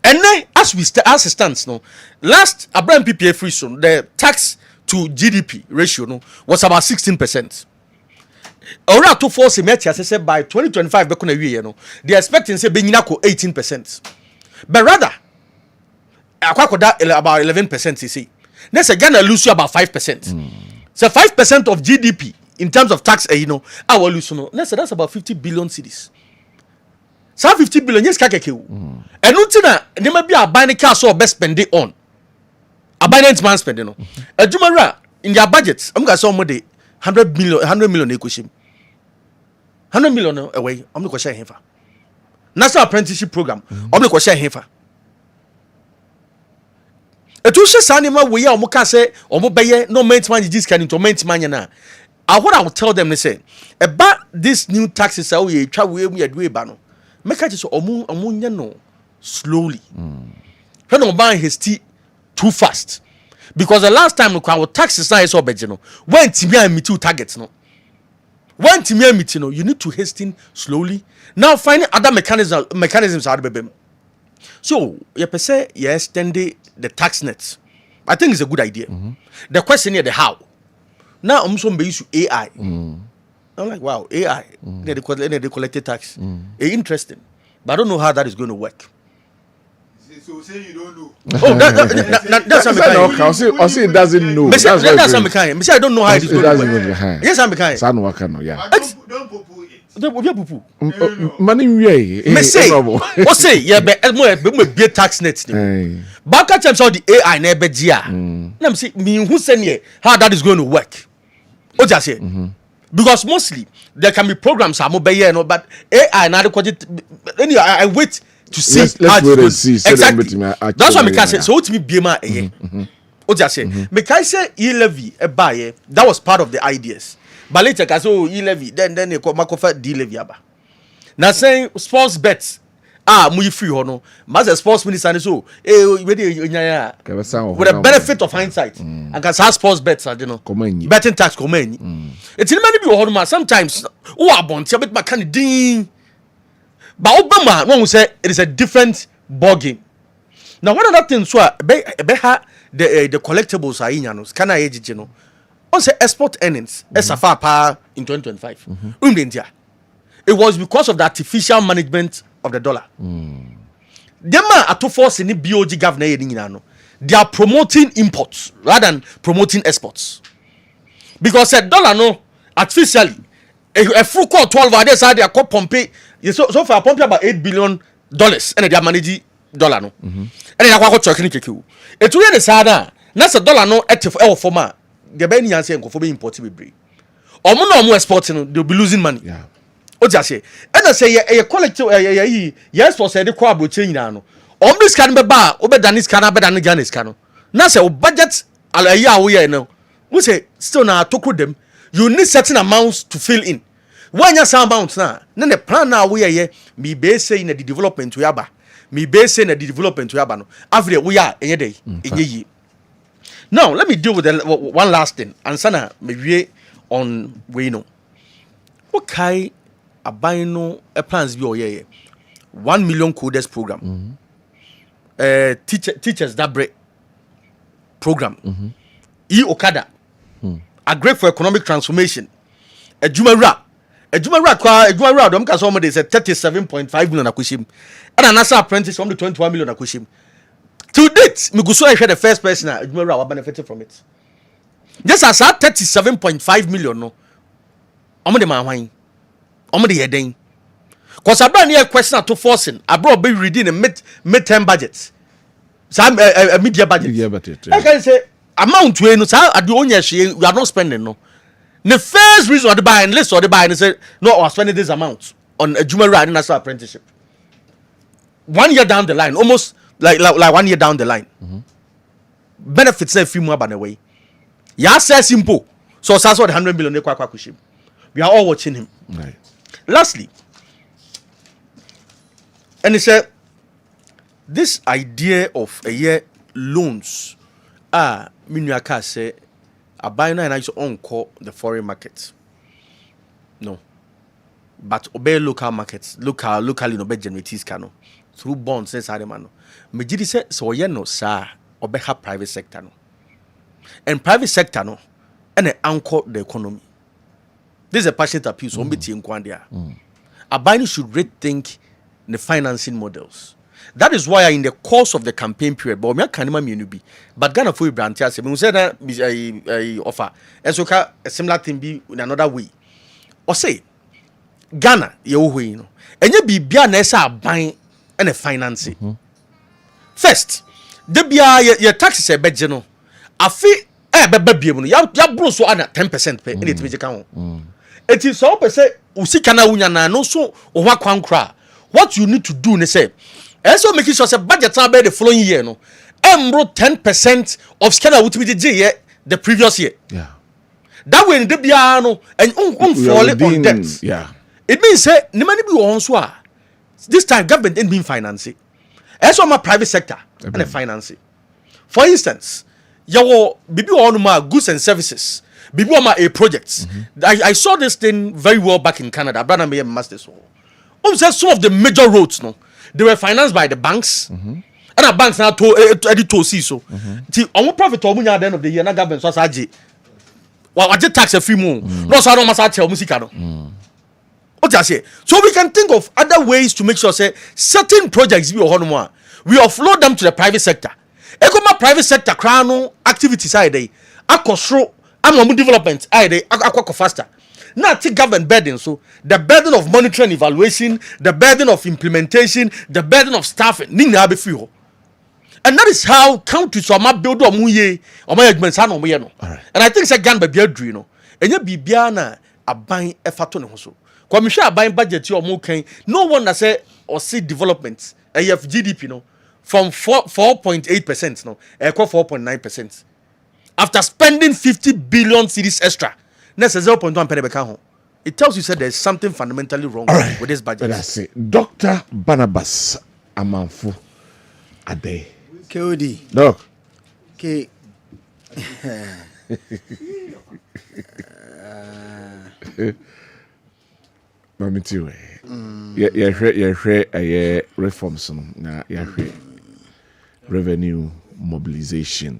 And then as it stands now, last Abraham PPA free zone, the tax to GDP ratio no was about 16%. Ora to force I said by 2025 they're expecting say be 18%. But rather about 11% you see. Next again lose you about 5%. So 5% of GDP in terms of tax I will lose no. That's about 50 billion cedis. 50 billion yes kakeke and untina there may be a buying car so best spending on a buying man spending no a jumara in their budgets I'm going to say more 100 million equation 100 million away I'm going to share here national apprenticeship program I'm going to share here a two share sanima we are omuka say omobeye no maintenance this can into maintenance na what I will tell them they say about this new taxes how we try we do no make it so no slowly. When no buy his tea too fast. Because the last time our taxes now is all better, when Timia meet two targets, no. When Timia meet, you need to hasten slowly. Now finding other mechanisms are the baby. So you per se you extend the tax nets. I think it's a good idea. The question is the how. Now I'm some use AI. I'm like, wow, AI, they collected tax. Interesting. But I don't know how that is going to work. So say you don't know. Oh, that's how I say it doesn't know. That's how I don't know how it is going to work. Yes, I'm kind. Don't poo it. Money way. Me say, what say? Yeah, but be tax nets. But catch them saw the AI never dia. Let me see me who send how that is going to work. What just say? Because mostly there can be programs but AI now anyway, I wait to see let's wait and see. Exactly. That's what I say. So what me be my what just say? Me can say e-levy a buy that was part of the ideas. But later can say e-levy then they call Makofa D-levy aba. Now saying sports bets mu free ho no master sports minister so we dey nyanya with the benefit of hindsight and can sports bets you know betting tax come any it's many be ho no sometimes who abonte bet ma kan din but obama no say it is a different ball game. Now one other thing so be the collectibles are in no scanner age no on say export earnings esafa pa in 2025 India. It was because of the artificial management of the dollar. Them are to force any BOG governor. They are promoting imports rather than promoting exports. Because a dollar no artificially a full call 12 hours they are called Pompey. So far Pompey about $8 billion and they are managing dollar no. And they are quite talking to it really the sada. That's a dollar no at former. The Benny answer and for importing with breed. Or more exporting they'll be losing money. Yeah. O just say and I say a collective yes for say the crowd will change now. This can be bar over than this can be than Ghana's can. Now say budget a year we know. We say still now to them you need certain amounts to fill in. When you some amounts now, then the plan now we are me base saying the development we are me base saying the development we are no. After we are any day in ye. Now let me deal with the one last thing. And sana me on we know. Okay. Abino plans be oye 1 million coders program. Teachers that break program. Okada. A great for economic transformation. A Jumara. Them can somebody say 37.5 million akushim. And another apprentice from the 21 million akushim. To date, me go so I the first person a Jumara benefited from it. Just as that 37.5 million no. Omo man wine. Omo de yeden cause abra near question to forcing abra be reading a mid-term budget some a media budget I can say amount we no say ade onya hwe we are not spending no the first reason or the buy and list or the buy and say no I was spending this amount on a juma and national apprenticeship 1 year down the line almost like 1 year down the line benefits say few more by the way ya say simple so that's what 100 million we are all watching him right. Lastly, and he said, this idea of a year loans, Minuaka say, a buyer and I own call the foreign market. No, but obey local markets, locally no bed generators cano through bonds. Says Ademano. Majidi said, so ye no sir, obey her private sector no, and private sector no, and they anchor the economy. This is a passionate appeal, so Abani should rethink the financing models. That is why in the course of the campaign period, but me can be. But Ghana for brand here, say we say that I offer, and so a similar thing be in another way. Or say Ghana, you know, and you be bia nessa buying and a financing. First, the bia your taxes a bed general. I feel baby, ya bro so ana 10% pay in it account. It is so per se usikana unyana no so owa kwankra. What you need to do ne say so making sure say budget be the following year no embro 10% of scanner with me the previous year. Yeah. That way the bia no and fall on debt. Yeah. It means say ni many be on so this time government ain't being financing. So my private sector and financing. For instance, yawo bibi on my goods and services. Bibi on my projects. I saw this thing very well back in Canada. Brother me master so. Some of the major roads no, they were financed by the banks. And the banks now to see so. The on profit at the end of the year na government so saji. Wa tax a few more. No so no must tell music no. So we can think of other ways to make sure say certain projects we offload them to the private sector. Ekoma private sector crown activity side dey akosro am development dey akwa faster. Now take government burden, so the burden of monitoring and evaluation, the burden of implementation, the burden of staffing, and that is how countries are build or management. And I think it's a gun by Beardry, and you be Biana a buying effort on also. Commission a buying budget or more no one that say or see development a year of GDP no from 4.8% no, 4.9%. After spending 50 billion cedis extra. Next 0.1 penny back home. it tells you that there's something fundamentally wrong with this budget. That's it. Dr. Barnabas Amanfo Ade. KOD. Doc. K. Mami tiwe. Yeah, reforms na revenue mobilization.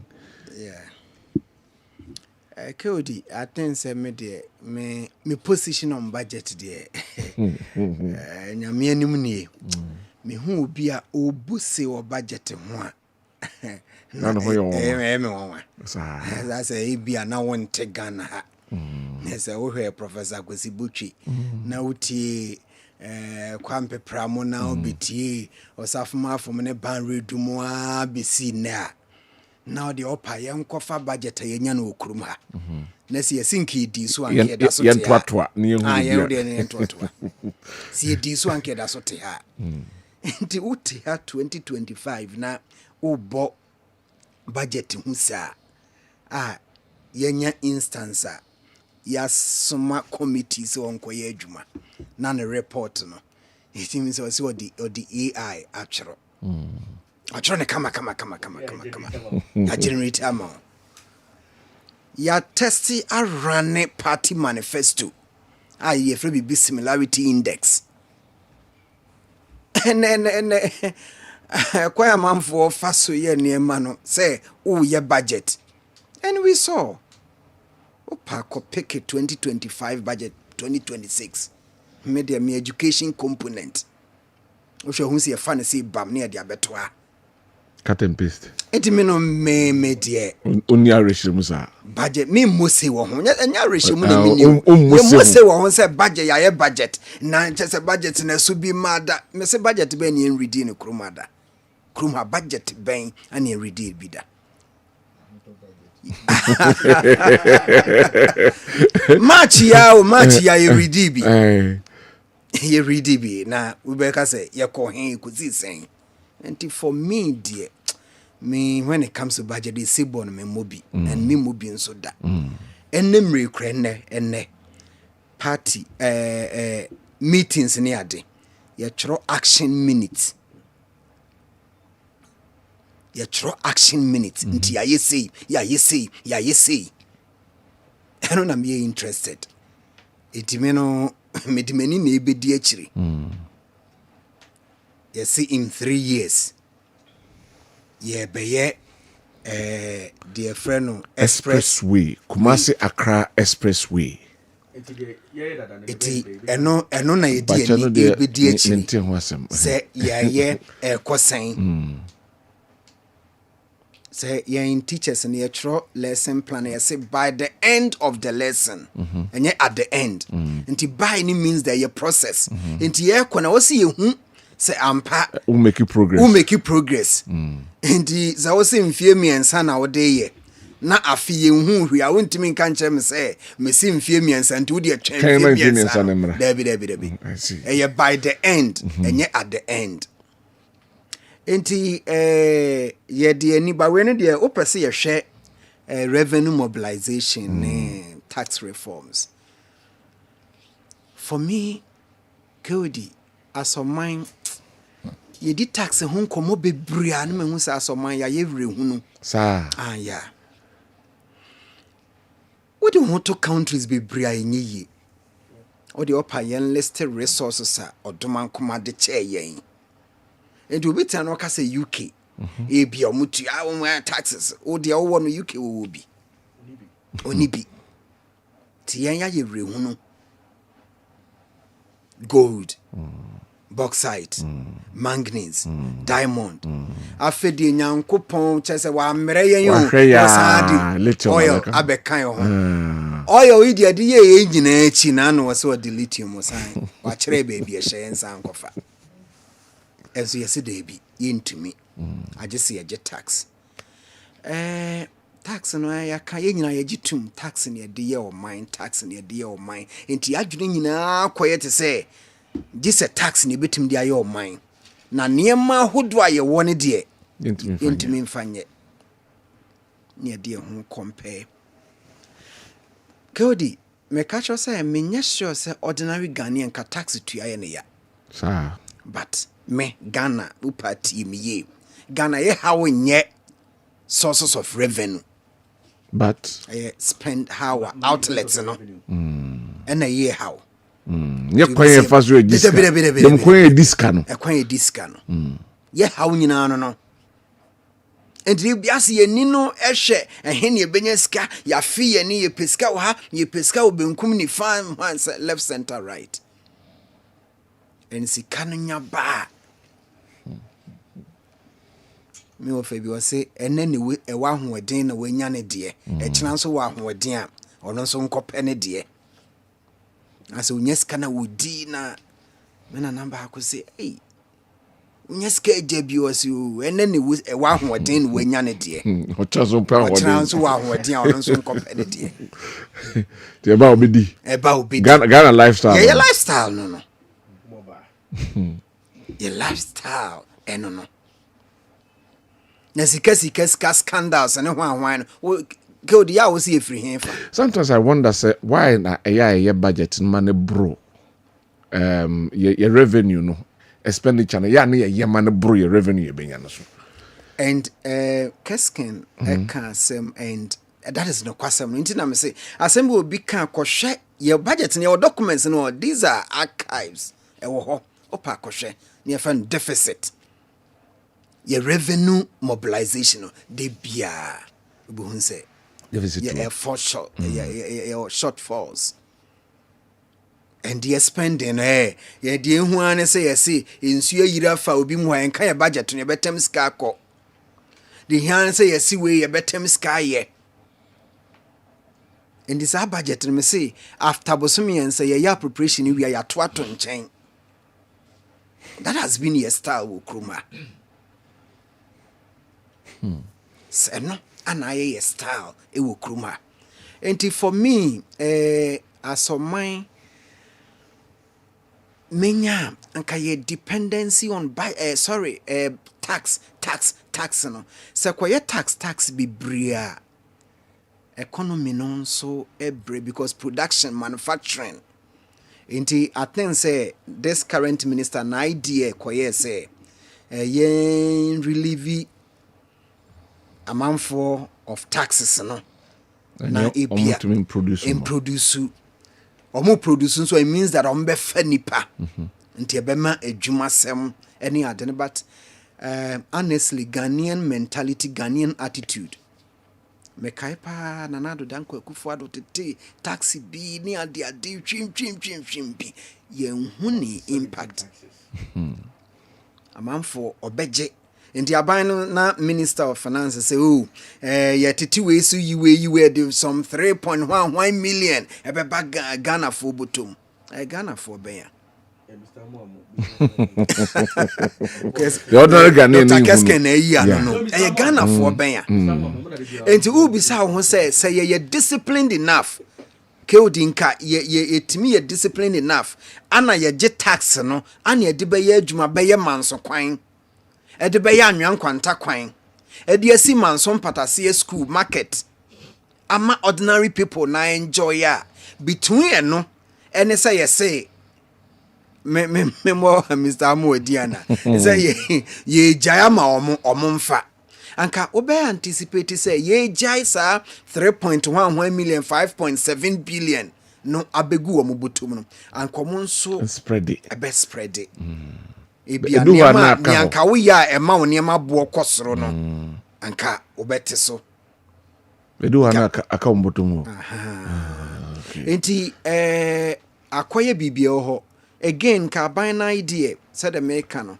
Yeah. KOD, I think say me position on budget there. Nyame anim nie. Me hu obi a obuse o budget ho a. Na no yo. Me won. That's a bia na won te Ghana ha. Nese wo hwe Professor Kwesi Butchi na utie kwampe pramo na obitie osafuma afom ne ban redumo a besi na the opa yenkofa budget yenya na okurum ha na se yesinki di so anke da so te yentwatwa ne yehu ye de ne yentwatwa se di so anke da so te ha nti uti ha 2025 na ubo budget hu sa yenya instance yasoma committees onko ye adwuma na ne report no it means so the AI actually actually kama ya generate amount ya test a run party manifesto ye free be similarity index and kwa man for faso ye niema no say oh ye budget and we saw Opa pick a 2025 budget 2026 made me education component osho hu se fa na say bam na dia betoa cut and paste enti no me die oni arehim sa budget me mose wo ho nya arehim na me ni mose wo ho say budget ya ye budget na say budget na so bi mada me say budget ben ni ready ni krumada krumha budget ben ani ready bi da match ya ready ye ready bi na we be ka say ye ko hen kuzi sen and for me dear me when it comes to budget they say born me mobi and me mobi nso da ennemre kra enne party meetings ni ade ye chro action minutes nti ya say I don't am interested etimeno medimani na ebedi akiri you see in 3 years beye dear friend expressway Kumasi Accra expressway eti eno na yedi ebedi akiri se ye kosen say in teachers and your lesson plan you say by the end of the lesson and yet at the end and by any means that your process and ye kona wasi hu say ampa who make you progress and za wasi mfie miensa na wode ye na afi ye hu hwi a wontimi nka nche me say me si mfie miensa nti wode atwa mfie miensa dabi by the end and yet at the end enti ye de ani ba we no de opese ye hwe revenue mobilization tax reforms for me Kodi asoman ye di tax ho nkomo bebria na mehu sa asoman ya ye wre hunu sa yeah what do you want to countries bebria enyi o de opa yen listed resources a odoman koma de che yen and you better no say UK e bia omutu a taxes o de wo no UK wo bi oni bi ti yan ya ye wre hunu gold bauxite manganese diamond afedi nyankopon chese wa mre yen yo wasadi oil abekan yo oil idi de ye nyina achi na no so de lithium san wa kire ba bia hye nsan kofa enso yesi de bi yentumi agese ye tax tax no ya ka ye nyina ye gitum tax ne de ye o mine tax ne de ye o mine enti adwene nyina koye te se gise tax ne betum de aye o mine na niema hodo aye woni de yentumi mfanye ne de ho compare Kodi me catch you say me sure say ordinary Ghanaian ka tax to ya. Sir. But me Ghana upati me ye. Ghana ye how nye sources of revenue. But Spend how outlets no. And a year how. Ye kwen fast way diska. Dem kwen diska no. E kwen diska no. Ye how nyina no. Enti biase ye ni no ehwe ehe ne benya sika ya fi ye ni ye pesika wo ha ye pesika wo benkum ni fan left center right. And sika no nya ba. Me wo fa bi wo se ene ne we e wa hoɔden na wanya ne de e kyena nso wa hoɔden a ɔno nso nkɔpɛ ne de ase onya sika na wodi na me na namba akɔ se ei onya sika agya bi wo se o ene ne we e wa hoɔden na wanya ne de Ocha so pa hoɔden kyena nso wa hoɔden a ɔno nso nkɔpɛ ne de Te ba obedi Ghana lifestyle yeah lifestyle no your lifestyle eno no na sika scandals and hwan go the hour see free here. Sometimes I wonder say why na your budget man bro your revenue no expenditure na ya na your man bro your revenue e benya no so. And Kessben can some and that is no kwasem nti na me say asem will be kan kohwe your budget and your documents no these are archives e wo ho opa kohwe na fan deficit. Your revenue mobilization de bia obuhun say deficit yeah for short shortfalls and the spending yeah the hu an say say ensuo yira fa obi mu han kan budget no betem ska akọ the han say yes we betem ska ye and this budget me say after bosomi and say ya appropriation we are to ato nchen that has been your style wo kroma. So no, and I style it will kruma. And for me, as of mine, menya anka dependency on tax no. So kwa tax be bria economy non so ebre because production manufacturing. Inti I think say this current minister an idea kwa say yen relieve amount of taxes no na epia produce so it means that on be fanipa nti e be ma adwuma sem any ade but honestly Ghanaian mentality Ghanaian attitude me kai pa nanado danko akufo ado tete taxi bi ni ade twim bi ye huni impact amount obeje Inti abano na Minister of Finance say yeah titi we so you were some 3.11 million ebe bag Ghana for bottom Ghana for beya the ordinary Ghanaian Kessben no Ghana for beya enti u bisa ho say ye disciplined enough Keodinka ye timi ye disciplined enough ana ye je tax no ana ye de beya adwuma beya manso kwan ede be ya anwan kwanta kwan ede asi manson patase school market ama ordinary people na enjoy ya between no ene say ye say me mo Mr. Amuodiana say ye jaya ma omumfa anka obe anticipate say ye jaya sa 3.11 million 5.7 billion no abegu omubutum no ankomo nso spread it ebe spread it ebia nyanka wo ya ema wo niam abo kosoro no anka obete so edu ana aka mbotomo enti akoye bibia ho again ka ban na idea said the maker no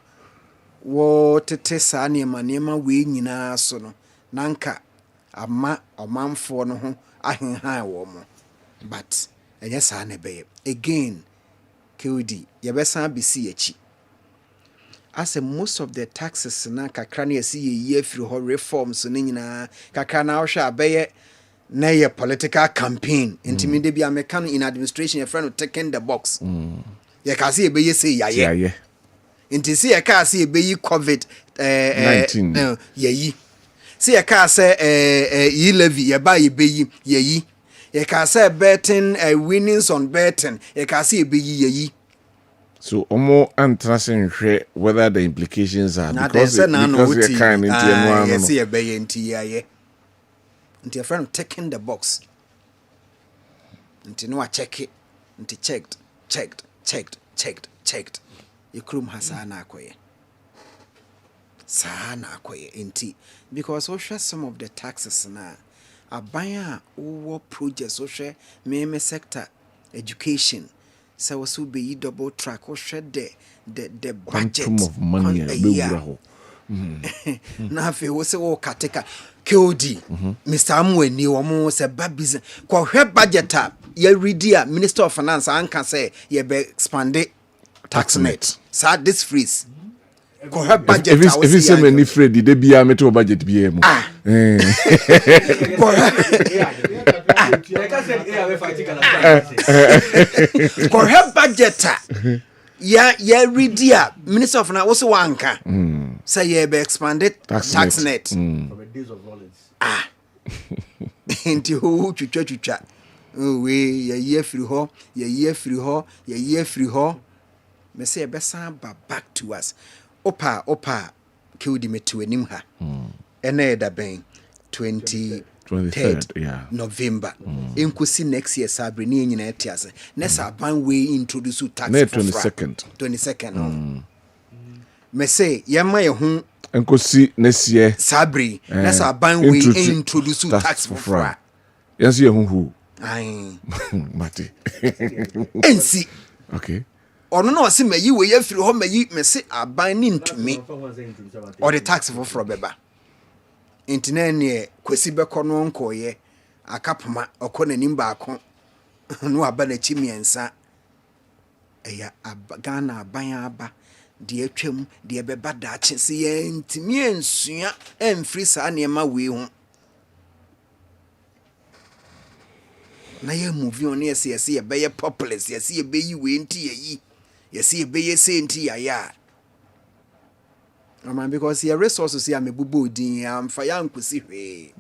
wo tete sa niam we nyina so no nanka ama omanfo no ho ahenhan wo mo but enye sa na be again KOD yebesa bisi echi as most of the taxes na kakra na yesi ye free ho reforms no nyina kakra na hwa abeye na ye political campaign intimide bia meka no in administration your friend taking the box ye ka se ebeye say yaye inti se ye ka se ebeyi covid 19 yeyi se ye ka se yi levy ye ba ebeyi yeyi You can say betting winnings on betting. You can say be ye. So omo antrasen hwe whether the implications are Now because there's because they kind into yes, yeah, be into yeah. Until your friend taking the box. Until no check it. Until checked. Your crew has an akwaye. Sana akwaye inti because we share some of the taxes na abaya over projects we share meme sector education so we so be double track we share the budget quantum of money na fe we say we kateka KOD Mr. Amweni omo say bad business ko hwe budget a ya ready a Minister of Finance anka say ye be expand tax net so this freeze ko ha budget if you say many Fred they be am to budget be am ko ha budget ya ready a Minister of Finance also wanka say ye be expanded tax net from the days of Rollins. Enti ho twitwa we ye free ho me say be san back to us opa kill me to anim ha ene da ben 23rd November enkosi next year sabre ni nyina etiase na saban we introduce tax for 22nd me say yema ye hu enkosi next year sabre na saban we introduce tax for yes ye hu ai mate ensi okay ono na wase mayi we yafiri ho mayi me se aban ni ntumi or the tax for beba intina ne kwesi beko no nkoye akapoma okona nimba akon no aba na chimiensa eya Ghana aban aba de atwam de beba da chese ye ntimi ensua emfiri sa ne ma we hu na ye movie on yes ye be ye populous yes ye be yi we nti ye yes ye be ye say nti ya because your resources ya mebubu din am fa ya nkosi hwe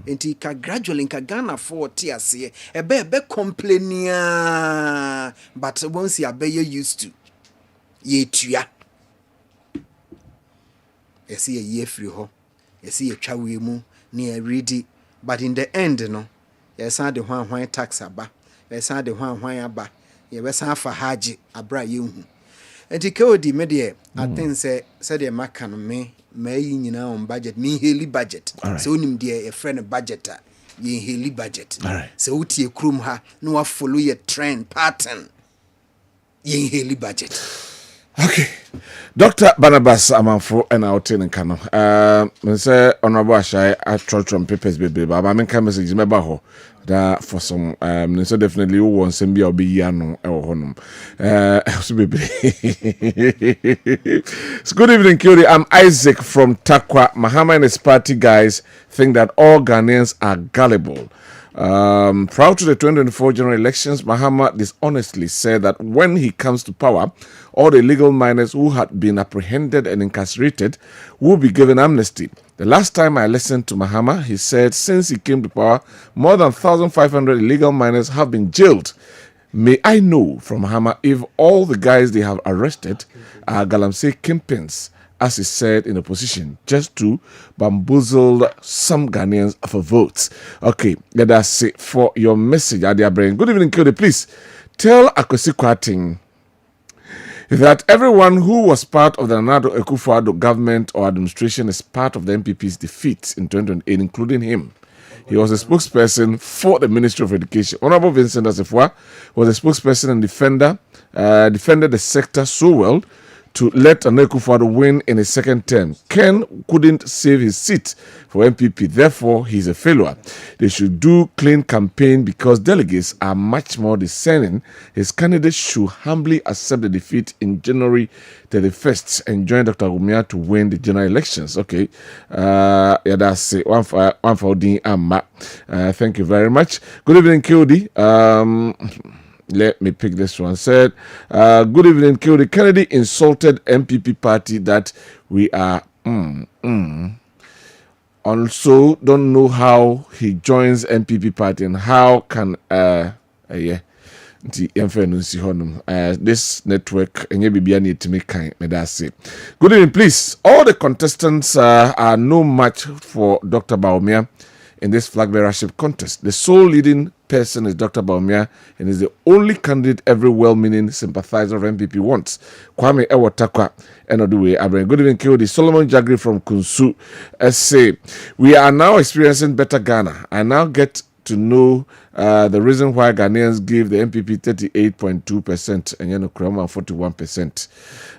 nti ka gradually ka Ghana for tiase e be complaining but once you be used to ye tua yes ye free ho yes ye twa we mu na ye ready but in the end no yes and the hwan tax aba yes and the hwan aba ye be san fa haji abra ye hu enti KOD me de I think say de maka no me yi nyina on budget me heli budget so onim de e friend budget ye heli budget so utie krum ha no wa follow your trend pattern ye heli budget. Okay. Dr. Barnabas Amanfo and our ten kano. Say honorable Ashai at Trotron papers baby, but I mean message me baho that for some so definitely who wants to be or be yano or honum. So baby. Good evening, Kyori. I'm Isaac from Takwa. Mahama and his party guys think that all Ghanaians are gullible. Prior to the 2024 general elections, Mahama dishonestly said that when he comes to power, all the illegal miners who had been apprehended and incarcerated will be given amnesty. The last time I listened to Mahama, he said since he came to power, more than 1,500 illegal miners have been jailed. May I know from Mahama if all the guys they have arrested are Galamsey kingpins, as he said in opposition, just to bamboozle some Ghanaians for votes. Okay, let us say for your message, Adia Brain. Good evening, Kyori. Please tell Akwesi Kwarteng that everyone who was part of the Nana Akufo-Addo government or administration is part of the MPP's defeat in 2008, including him. He was a spokesperson for the Ministry of Education. Honorable Vincent Asifwa was a spokesperson and defended the sector so well to let Nana Akufo-Addo win in his second term. Ken couldn't save his seat for MPP, therefore he's a failure. They should do clean campaign because delegates are much more discerning. His candidate should humbly accept the defeat in January 31st and join Dr. Umia to win the general elections. Okay, that's it. One for Odin Amma. Thank you very much. Good evening, KOD. Let me pick this one. Said, good evening, KOD. Kennedy insulted MPP party that we are also don't know how he joins NPP party and how can this network and need to make kind. Good evening, please. All the contestants are no match for Dr. Bawumia in this flag bearership contest. The sole leading person is Dr. Bawumia and is the only candidate every well-meaning sympathizer of NPP wants. Kwabena Owusu Dankwa and Oduwe Abren. Good evening, Kodi. Solomon Jagri from Kunsu say, we are now experiencing better Ghana. I now get to know the reason why Ghanaians give the MPP 38.2% and Yano Krama 41%.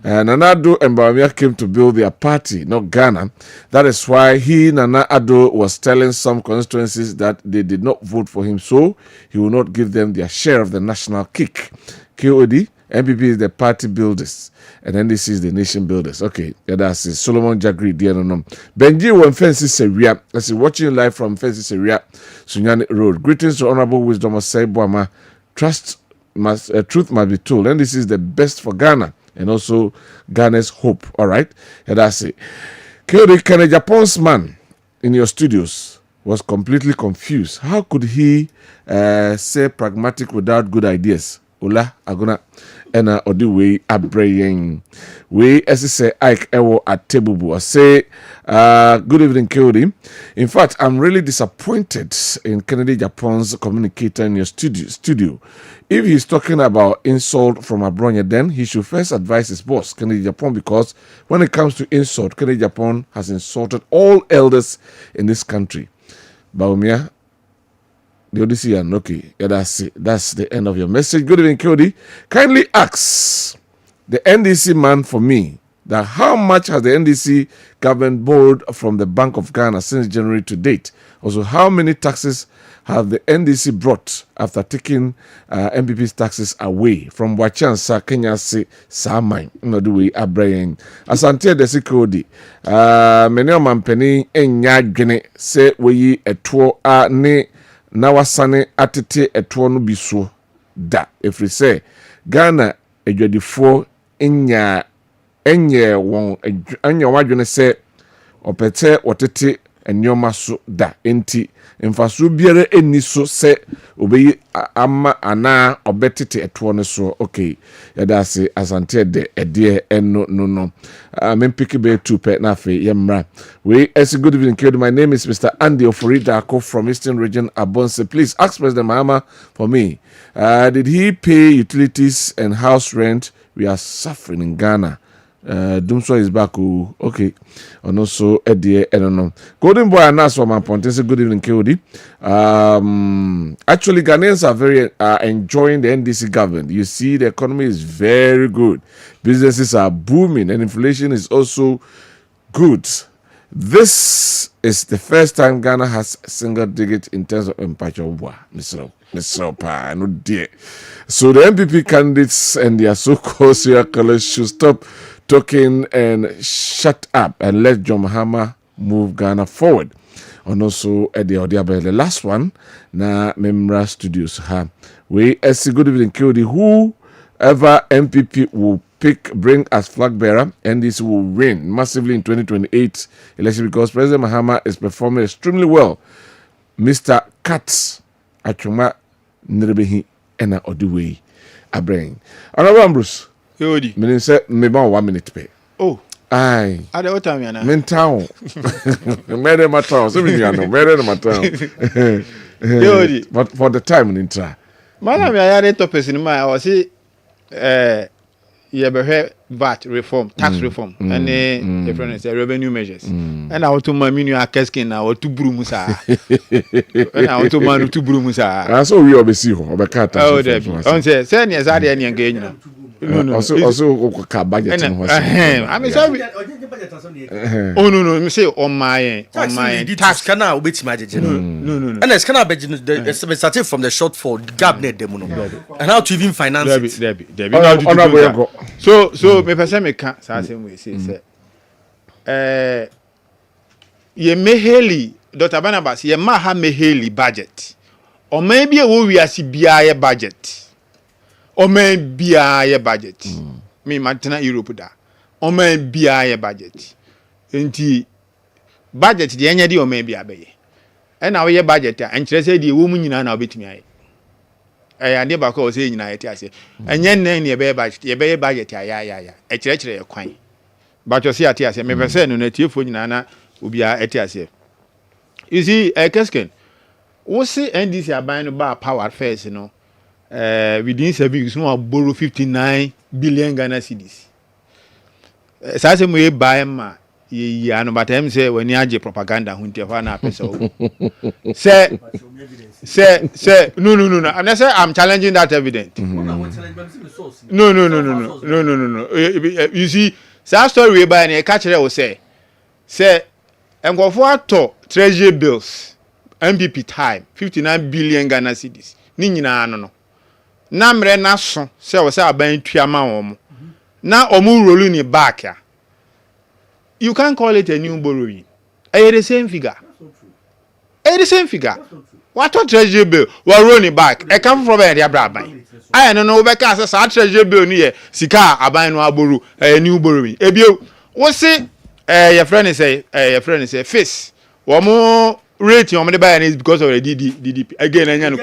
Nana Addo and Bawumia came to build their party, not Ghana. That is why Nana Addo, was telling some constituencies that they did not vote for him, so he will not give them their share of the national kick. KOD, MPP is the party builders, and NDC is the nation builders. Okay, that's it. Solomon Jagri, Benji when Fancy Seria, as watching live from Fancy Seria, Sunyani Road. Greetings to Honorable Wisdom of Buama. Truth must be told, and this is the best for Ghana and also Ghana's hope. All right, that's it. Kyori, can a Japan's man in your studios was completely confused? How could he say pragmatic without good ideas? Ola Aguna ena Oduwe Abraying. We as say Ike Ewo at Tebubu. I say good evening, Kyori. In fact, I'm really disappointed in Kennedy Japan's communicator in your studio. If he's talking about insult from Abronya, then he should first advise his boss, Kennedy Japan, because when it comes to insult, Kennedy Japan has insulted all elders in this country. Bawumia, the Odyssey, and okay, yeah, that's it. That's the end of your message. Good evening, Kodi. Kindly ask the NDC man for me that how much has the NDC government borrowed from the Bank of Ghana since January to date? Also, how many taxes have the NDC brought after taking MPP's taxes away from Wachansa, Kenya, Samai, Noduwe, Abraying? Asante Desi Kodi. Many of my penny en yagene say we a tour ne. Na wasane atete eto no biso da efri say Ghana adwadifo enye won anya wadwene say opete wotete enyoma so da enti mfaso biere eni so say obeyi ama ana obetete eto no so. Okay, yada say asante de ede eno no mempiki be tupe na fe yemra we. As good evening, Kid. My name is Mr. Andy Oforidako from Eastern Region, Abonse. Please ask President Mahama for me. Did he pay utilities and house rent? We are suffering in Ghana. Dumso is back. Okay. And also Eddie, I don't know. Golden Boy and us from my point. Good evening, KOD. Actually, Ghanaians are very enjoying the NDC government. You see, the economy is very good. Businesses are booming, and inflation is also good. This is the first time Ghana has single digit in terms of impact. So the MPP candidates and their so-called serial killers should stop talking and shut up and let John Mahama move Ghana forward. And also at the last one, na Memra Studios ha. We as good evening, Kyodi. Whoever MPP will bring as flag bearer, and this will win massively in 2028 election because President Mahama is performing extremely well. Mr. Katz Achuma Nrebehi Ena Oduwe Abraying. Honorable Ambrose. Yodi. Meaning say maybe 1 minute pay. Oh. Aye. Ada what time yana? Men town. Made my town. So me no. Made my town. Yodi. But for the time in try. Madam ya ya top person ma I say you VAT reform, tax reform, and different revenue measures. And I want to manu a Kessben or to Brumusa. And I want to manu to Brumusa. I saw we obviously over Oh, Debbie. On say, send yes, I didn't engage. No. Also, budget. I mean, sorry. Oh no, me say on my tax can now wait my no. And it's kind of starting from the shortfall gap net them and how to even finance it. Debbie. So me person me can same way say ye meheli Dr. Barnabas ye ma ha meheli budget or maybe we are CBI budget or maybe a budget me Martina Europe da or maybe a budget enti budget the enya di o man bi abeye e na we budget a enkyere say di wo mu nyina na obetumi aye ade ba ko say nyina yete ase enye nnen ne ye be budget ya e kyerɛ ye kwan ba cho say ate ase me pese no na tiefo nyina na obi a ate ase you see Kessben wo see NDC aban no ba power first no within 7 weeks no borrow 59 billion Ghana cedis sa se mo e buy ma ye anu but em say when you propaganda hunte fa na pesa o say no and I say I'm challenging that evidence no you see that story we buy na catch o say engofo ato treasury bills MPP time 59 billion Ghana cedis ni nyina no na mre na so say o say aban tuama wo na omu rolling ni back ya. You can't call it a new borrowing. It's the same figure. It's the same figure. What a treasury bill? We're running back. I come from where they are buying. I don't know because a treasury bill near Sika, a buying a new borrowing. Ebio, what's it? Your friend is a face. One more rate on the buying is because of the DDP. Again, I no.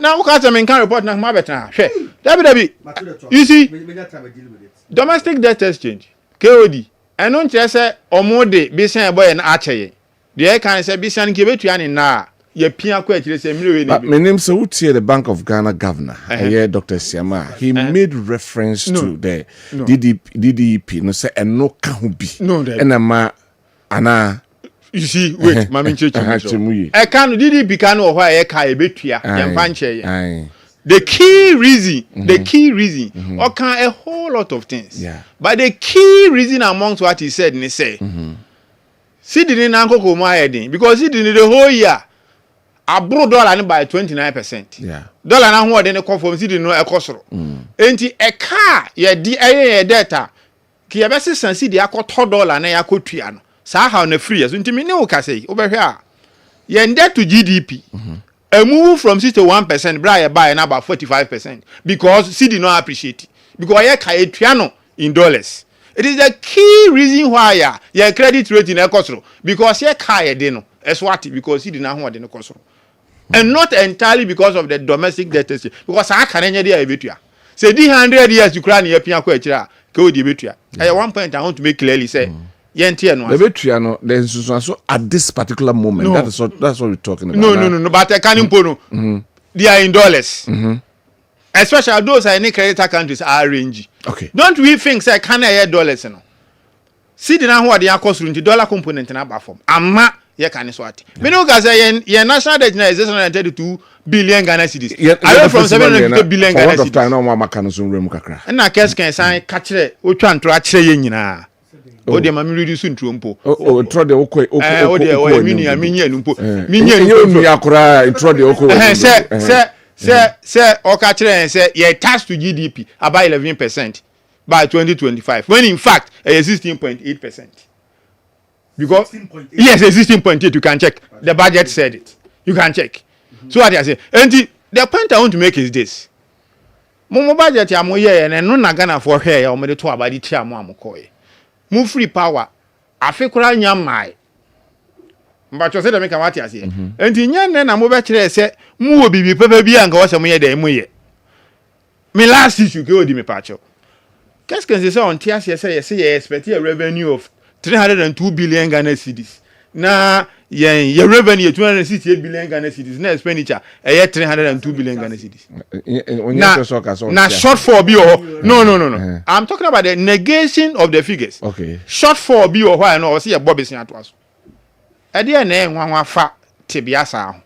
Now, because I can't report now, my better. You see. Domestic debt exchange KOD eno nche se omode bisan boy na acheye de kan se bisan ke betua ni na ye pia kwa kire se mire but my name so utie the Bank of Ghana governor here Dr. Siama he made reference to the DDP no say eno ka ho bi ena ma ana you see wait mama nchechi e kan DDP kan o hwa ye ka e betua ye mfa nche The key reason, okay, a whole lot of things. Yeah. But the key reason amongst what he said, he say, see the nanko komo because see the whole year, I brought dollar by 29%. Yeah. Dollar na ho de come from see the no ekosoro. Enti a car ye di data. Ki ye bese san see the akotɔ dollar na yakotua no. Sa how na free so enti me ne wo ka say, wo be hwe a. Ye debt to GDP. A move from 61%, buy about 45% because CD not appreciate it. Because you can piano in dollars. It is the key reason why your credit rating is cost because you can't deno. That's what because CD not want cost. And not entirely because of the domestic debt because I can't any idea betua. Say 100 years you cry near piano kwechira go di betua. At one point I want to make clearly say the betua no there's so at this particular moment that's what we're talking about. No but I can't impo they are in dollars. Especially those are in creditor countries are range. Okay. Don't we think say can I dollars no? See the now what they are cost into dollar component na ba form. Ama ye can so at. Me no ga say your national debt is 632 billion Ghana cedis. I from 750 billion Ghana cedis. Time no ma kan so rem kakra. Na Kessben san ka kire o twa ntro a kire ye nyina. O de ma me reduce ntro o tro de okoi o de o mini anya numpo. Minya nu yakura ntro de okoi. Say oka kire say ye tax to GDP about 11% by 2025 when in fact 16.8%. Because 16.8. Yes, 16.8 you can check. The budget said it. You can check. So what I say and the point I want to make is this. Mo budget ya mo ye and no na Ghana for here ya o me de to abadi tia mo amokoye. Mo free power afekura nyamai. Mbacho say dem make what ya say. Enti nya na mo be kire say mo wo bibi pepe bi anka wo say mo ye dem mo ye. Me last issue ke odi me pacho. Kessben say on tia say you expect a revenue of 302 billion Ghana cedis. Na your revenue 268 billion Ghana cedis. Na expenditure 302 billion Ghana cedis. Na shortfall bi o. No. I'm talking about the negation of the figures. Okay. Shortfall bi o why no o say your bob besin ato aso. E dey na enwanwa fa tebiasa ho.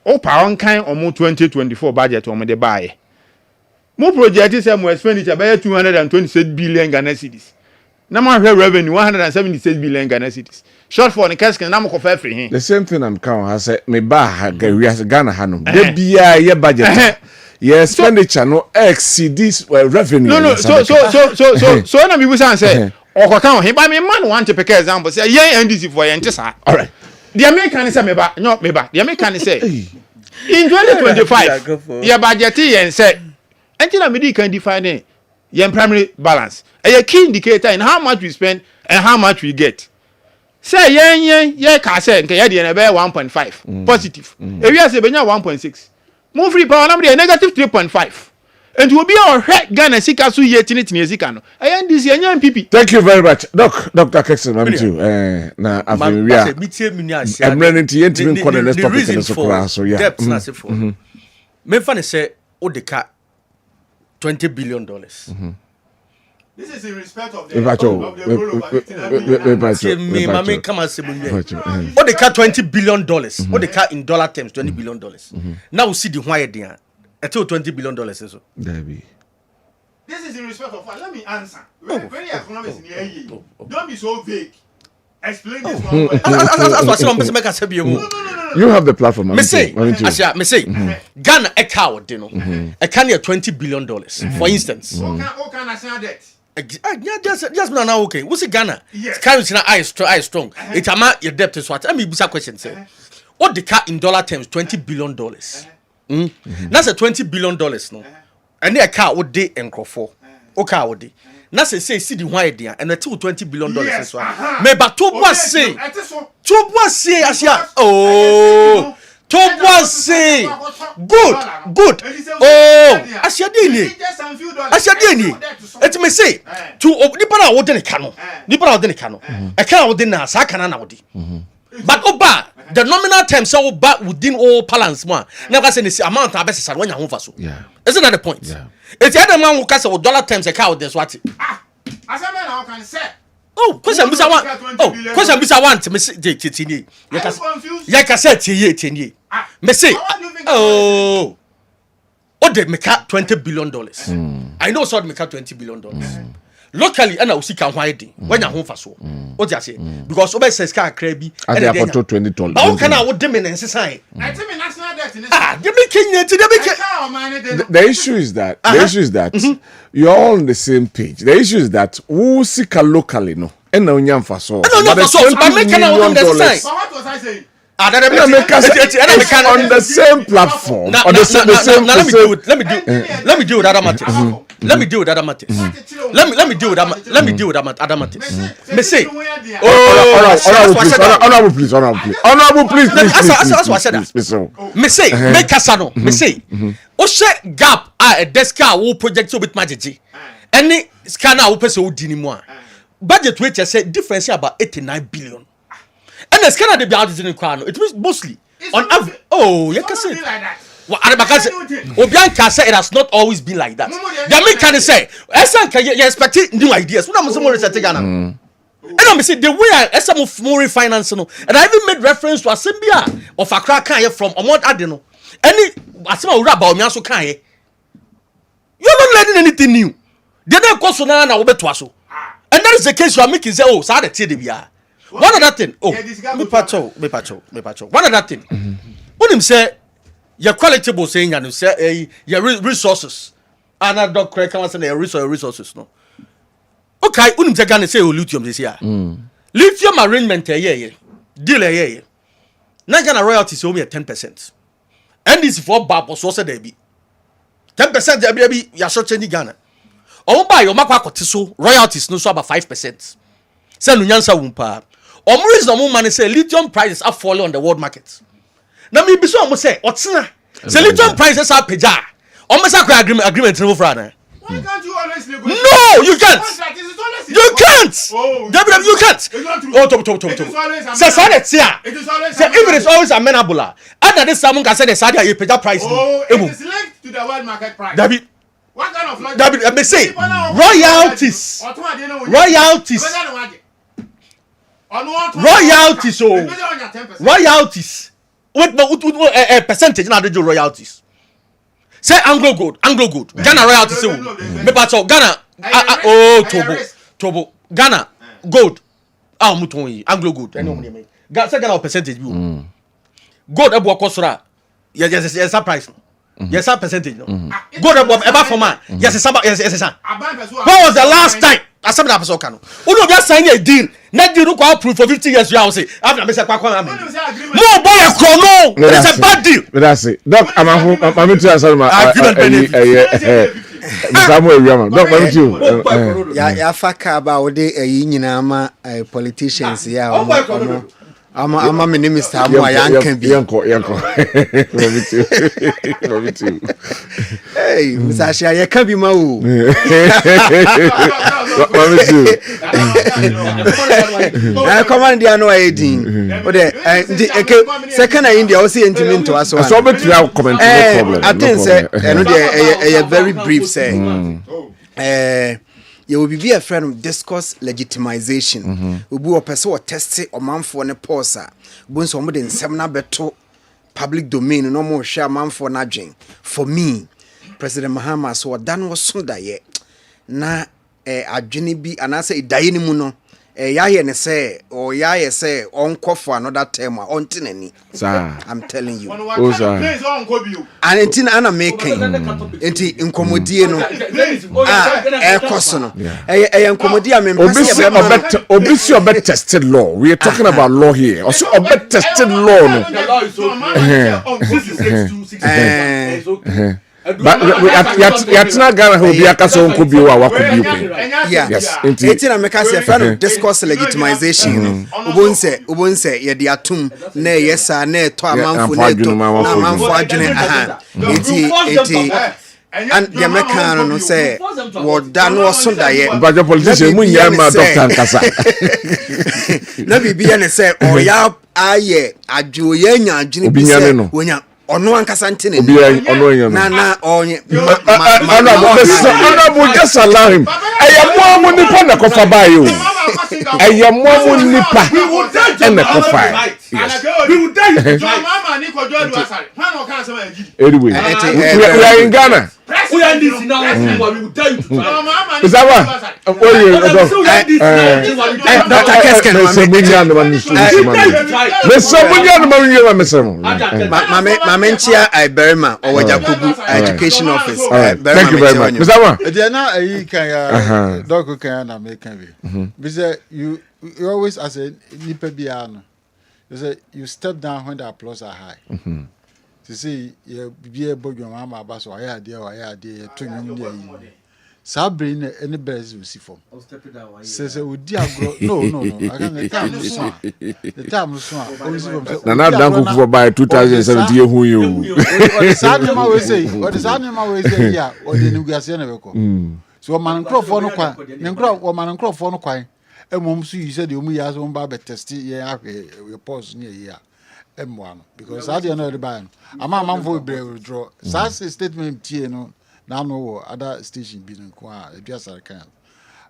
O pa on kan omo 2024 budget omo de buy. Mo project say mo expenditure by 226 billion Ghana cedis. Na ma revenue 176 billion Ghana cedis. Shortfall in Kessben na mo ko fa free hin. The same thing I'm count has say me ba we as Ghana hanum. De bia ye budget. Your expenditure no exceeds revenue. No. So na me say say okoka he ba me man want to pick example say yen NDC for yen tisa. All right. The American say me ba. The American say in 2025 your budget yen say until me can define your primary balance. A key indicator in how much we spend and how much we get. Say yeah, can say nke ye dey na 1.5 positive. If you say benya 1.6. Move free power number negative 3.5. And will be our Ghana sika so ye tinitini sika no. Ayen this ye MPP. Thank you very much. Dr. Kessben, I'm too. Na after we are. I'm running to enter in the next topic in the class. So yeah. Debts na se for. Me fa ne say Odeka $20 billion. This is in respect of the me come and say Odeka $20 billion. Odeka in dollar terms $20 billion. Now we see the why there. Until $20 billion so. Debbie. This is in respect of what? Let me answer. Very economics in the AE. Don't be so vague. Explain this one. That's what You have the platform. Me say, Ghana a cow, you know, a can $20 billion, for instance. What can I say that? Yeah, just now okay. What's it Ghana? Yes. Currency eye strong. It's a your debt is what. Let me ask a question. Say, what the car in dollar terms $20 billion? That's a $20 billion no. And a car would day and for. Okay, would day. That's a say see the why there and the $20 billion as well. Me but two was say Asia. Oh, two was say good. Oh, Asia dini. Let me say to Nipana wouldn't cano. Nipana wouldn't cano. A car wouldn't ask Sakana would. But Oba, the nominal terms so back within all balance one. Never say the amount of best when you home so. Yeah. Isn't that the point? Yeah. It's the other man who casts dollar terms a cow this what. As a man, I can say. Oh, question Mr. One. Oh, question Mr. One to Miss Tini. Yaka said Tini. Me say, oh, they make up $20 billion. I know so they make up $20 billion. Locally, and I will see can why when you're home for so. What you say? Because Obe says car crabby and they have $20. How can I would demand and say? I think national debt in this. They making it to the issue is that you're all on the same page. The issue is that who seek locally no and no nyam for so. But making $20 million. What was I saying? On the same platform. Let me deal with other matters. Let me deal with other matters. Let me deal with other matters. Me say, honorable please. That's what I said. Me say, make Casano. Me say, Oshe gap a desk will project so with magic. Any scanner will pay so dinimo. Budget which I said difference about 89 billion. And the scanner they be out in the crown. It means mostly on average. Oh, you can say. Well, Obianka said it has not always been like that. Yami can say, you expect new ideas. What am I saying? And I'm saying the way I some of more refinancing, and I even made reference to a Symbia of a crack from Amont Adeno. Any Asima about me also can. You're not learning anything new. They don't cost so now and that is the case you are making. Say, oh, sad to one other thing. Oh, me pacho. One other thing. When him say your collectible saying and say your resources. And I don't correct come say your resources no. Okay, when him say Ghana say lithium this year. Lithium arrangement deal Now Ghana royalties only at 10%. And this for Babo so say there be 10% there be ya short change Ghana. Oh buy your makwa kotiso royalties no so about 5%. Say no nyansa wumpa. Reason no money say lithium prices are falling on the world market. Now me be so say otsena. Say lithium prices are peja. Say agreement no for na. Why can't you always negotiate? No, you can't. You can't. Oh, you can't. Oh, top. Say that here. It is always. Say if it is always amenable. Other this someone can say the Saudi a peja price. Oh, it is linked to the world market price. David. What kind of logic? David, I may say royalties. Royalties. What percentage now they do royalties? Say Anglo Gold. Ghana royalties. Me pacho Ghana. Tobo. Ghana gold. Mutonyi Anglo Gold. I know me. Say Ghana percentage. Gold ebo kosora. Yes, price. Yes, a percentage. Gold about for man. Yes, what was the last time? I said that person can. Uno just sign a deal. Not deal to approve for 50 years. You will say, after Mr. Kwakwa. No, boy, a chrono. It's a bad deal. But that's it. Doc, I'm to answer my Samuel Yama. Don't want you. Ya faka ba ode eyi nyina ma politicians ya ama me name Mr. Amu ayanka bi. Yanko. Love it too. Hey, Mr. Ashia ya ka bi ma o. Love it too. Command dia no ayedin. Ode second India o say ntimi nto aso. So bet you have comment, no problem. I think say no dey very brief say. You will be a friend of discourse legitimization. We will person test or man for ne posa. When somebody in seminar beto public domain no more share man for nudging. For me, President Mahama so dan was sunda ye. Na adwene bi anase idaye ni mu no. Yaye ne say or yaye say on call for another term on tinani. I'm telling you. And entin ana making enti inkomodie no ekoso no inkomodie me obisi obet tested law. We are talking about law here. Also obet tested law no. But yatina Ghana ho bia ka so nko bio a wakobi open. Yes. Entina make us a friend of discourse legitimization. Ubonse ye de atum na yesa na to amanfo na to amanfo adwene aha. Enti and the American no say what dan was Sunday ye. But the politician mun ya ma doctor nkasa. Na bibia ne say oya aye adwoye nya adwene bi say wonya ono ankasa ntene ni na onye honorable just allow him ayamo nipa na kofa bayo ayamo nipa na kofa anyway we are in Ghana. We are this now. We will tell you. Is that what? Dr. Kessben, Mamentia, I Berma or Wajakubu Education Office. Thank you very much. Is that what? Dr. Kayana Mekanvi. Because you always, as a Nipa Biano, you step down when the applause are high. To see you be able to mama bass or I dear, to you. Sabrina, any bears you see for. Says, oh, dear, no, I can't the time was so. Now, don't go by 2017. Who you? What the Saturday always say, yeah, or the new gas never come. So, man, crop for no quite, then crop or man, crop for no quite. And mom, you said you may as one barber test, yeah, we pause near here. M1 because I didn't know the band. I'm a man for withdraw. Such a statement, TNO, now no other station being quiet, just I can.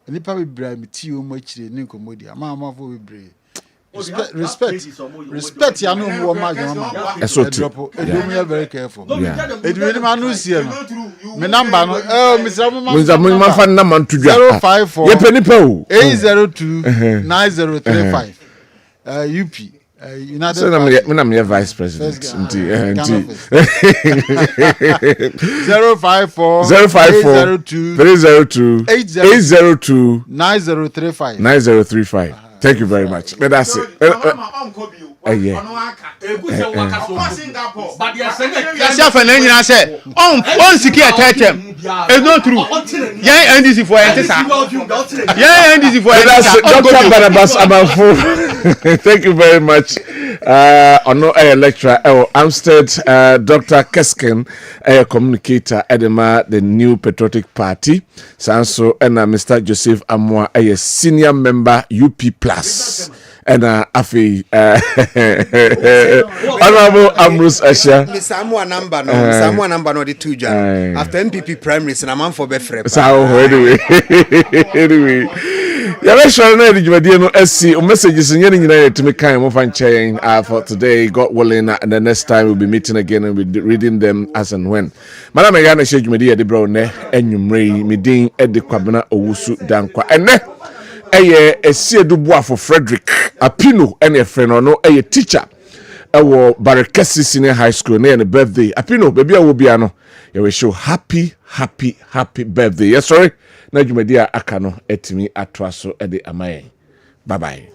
And if I will bring me tea much in Nicomodia, I'm a man for we bring. Respect, you know, more my mama. So, drop it, very careful. It really man who's here. My number, Mr. Mama, number 054 802 9035. UP. United so I'm your vice president. 054 302 802 9035. Thank you very much. But that's it. Yeah. It's not true. Yeah, and this is for Dr. Barnabas Amanfo. Thank you very much. Ono lecturer Amstead, Dr. Kessben, communicator Edema, the New Patriotic Party. Sanso and Mr. Joseph Amwa, a senior member UP Plus. And Afi Honorable Ambrose Asha. Samuel number no the 2 Jan. After MPP primaries and a man for Befrep. So anyway. Yeah, sure na the no SC messages in to me kind of chain for today. God willing, and the next time we'll be meeting again and we'll be reading them as and when. Madam Megana shake me the bro ne enyumre me din edi Kwabena Owusu Dankwa. Ene eye esiedu boa for Frederick Apino ene friend no eye teacher ewo Barekesi Senior High School na ene birthday. Apino baby awo bia no you will show happy birthday. Yes sorry. Na dwumadi a aka no etimi atoa so de amaye. Bye bye.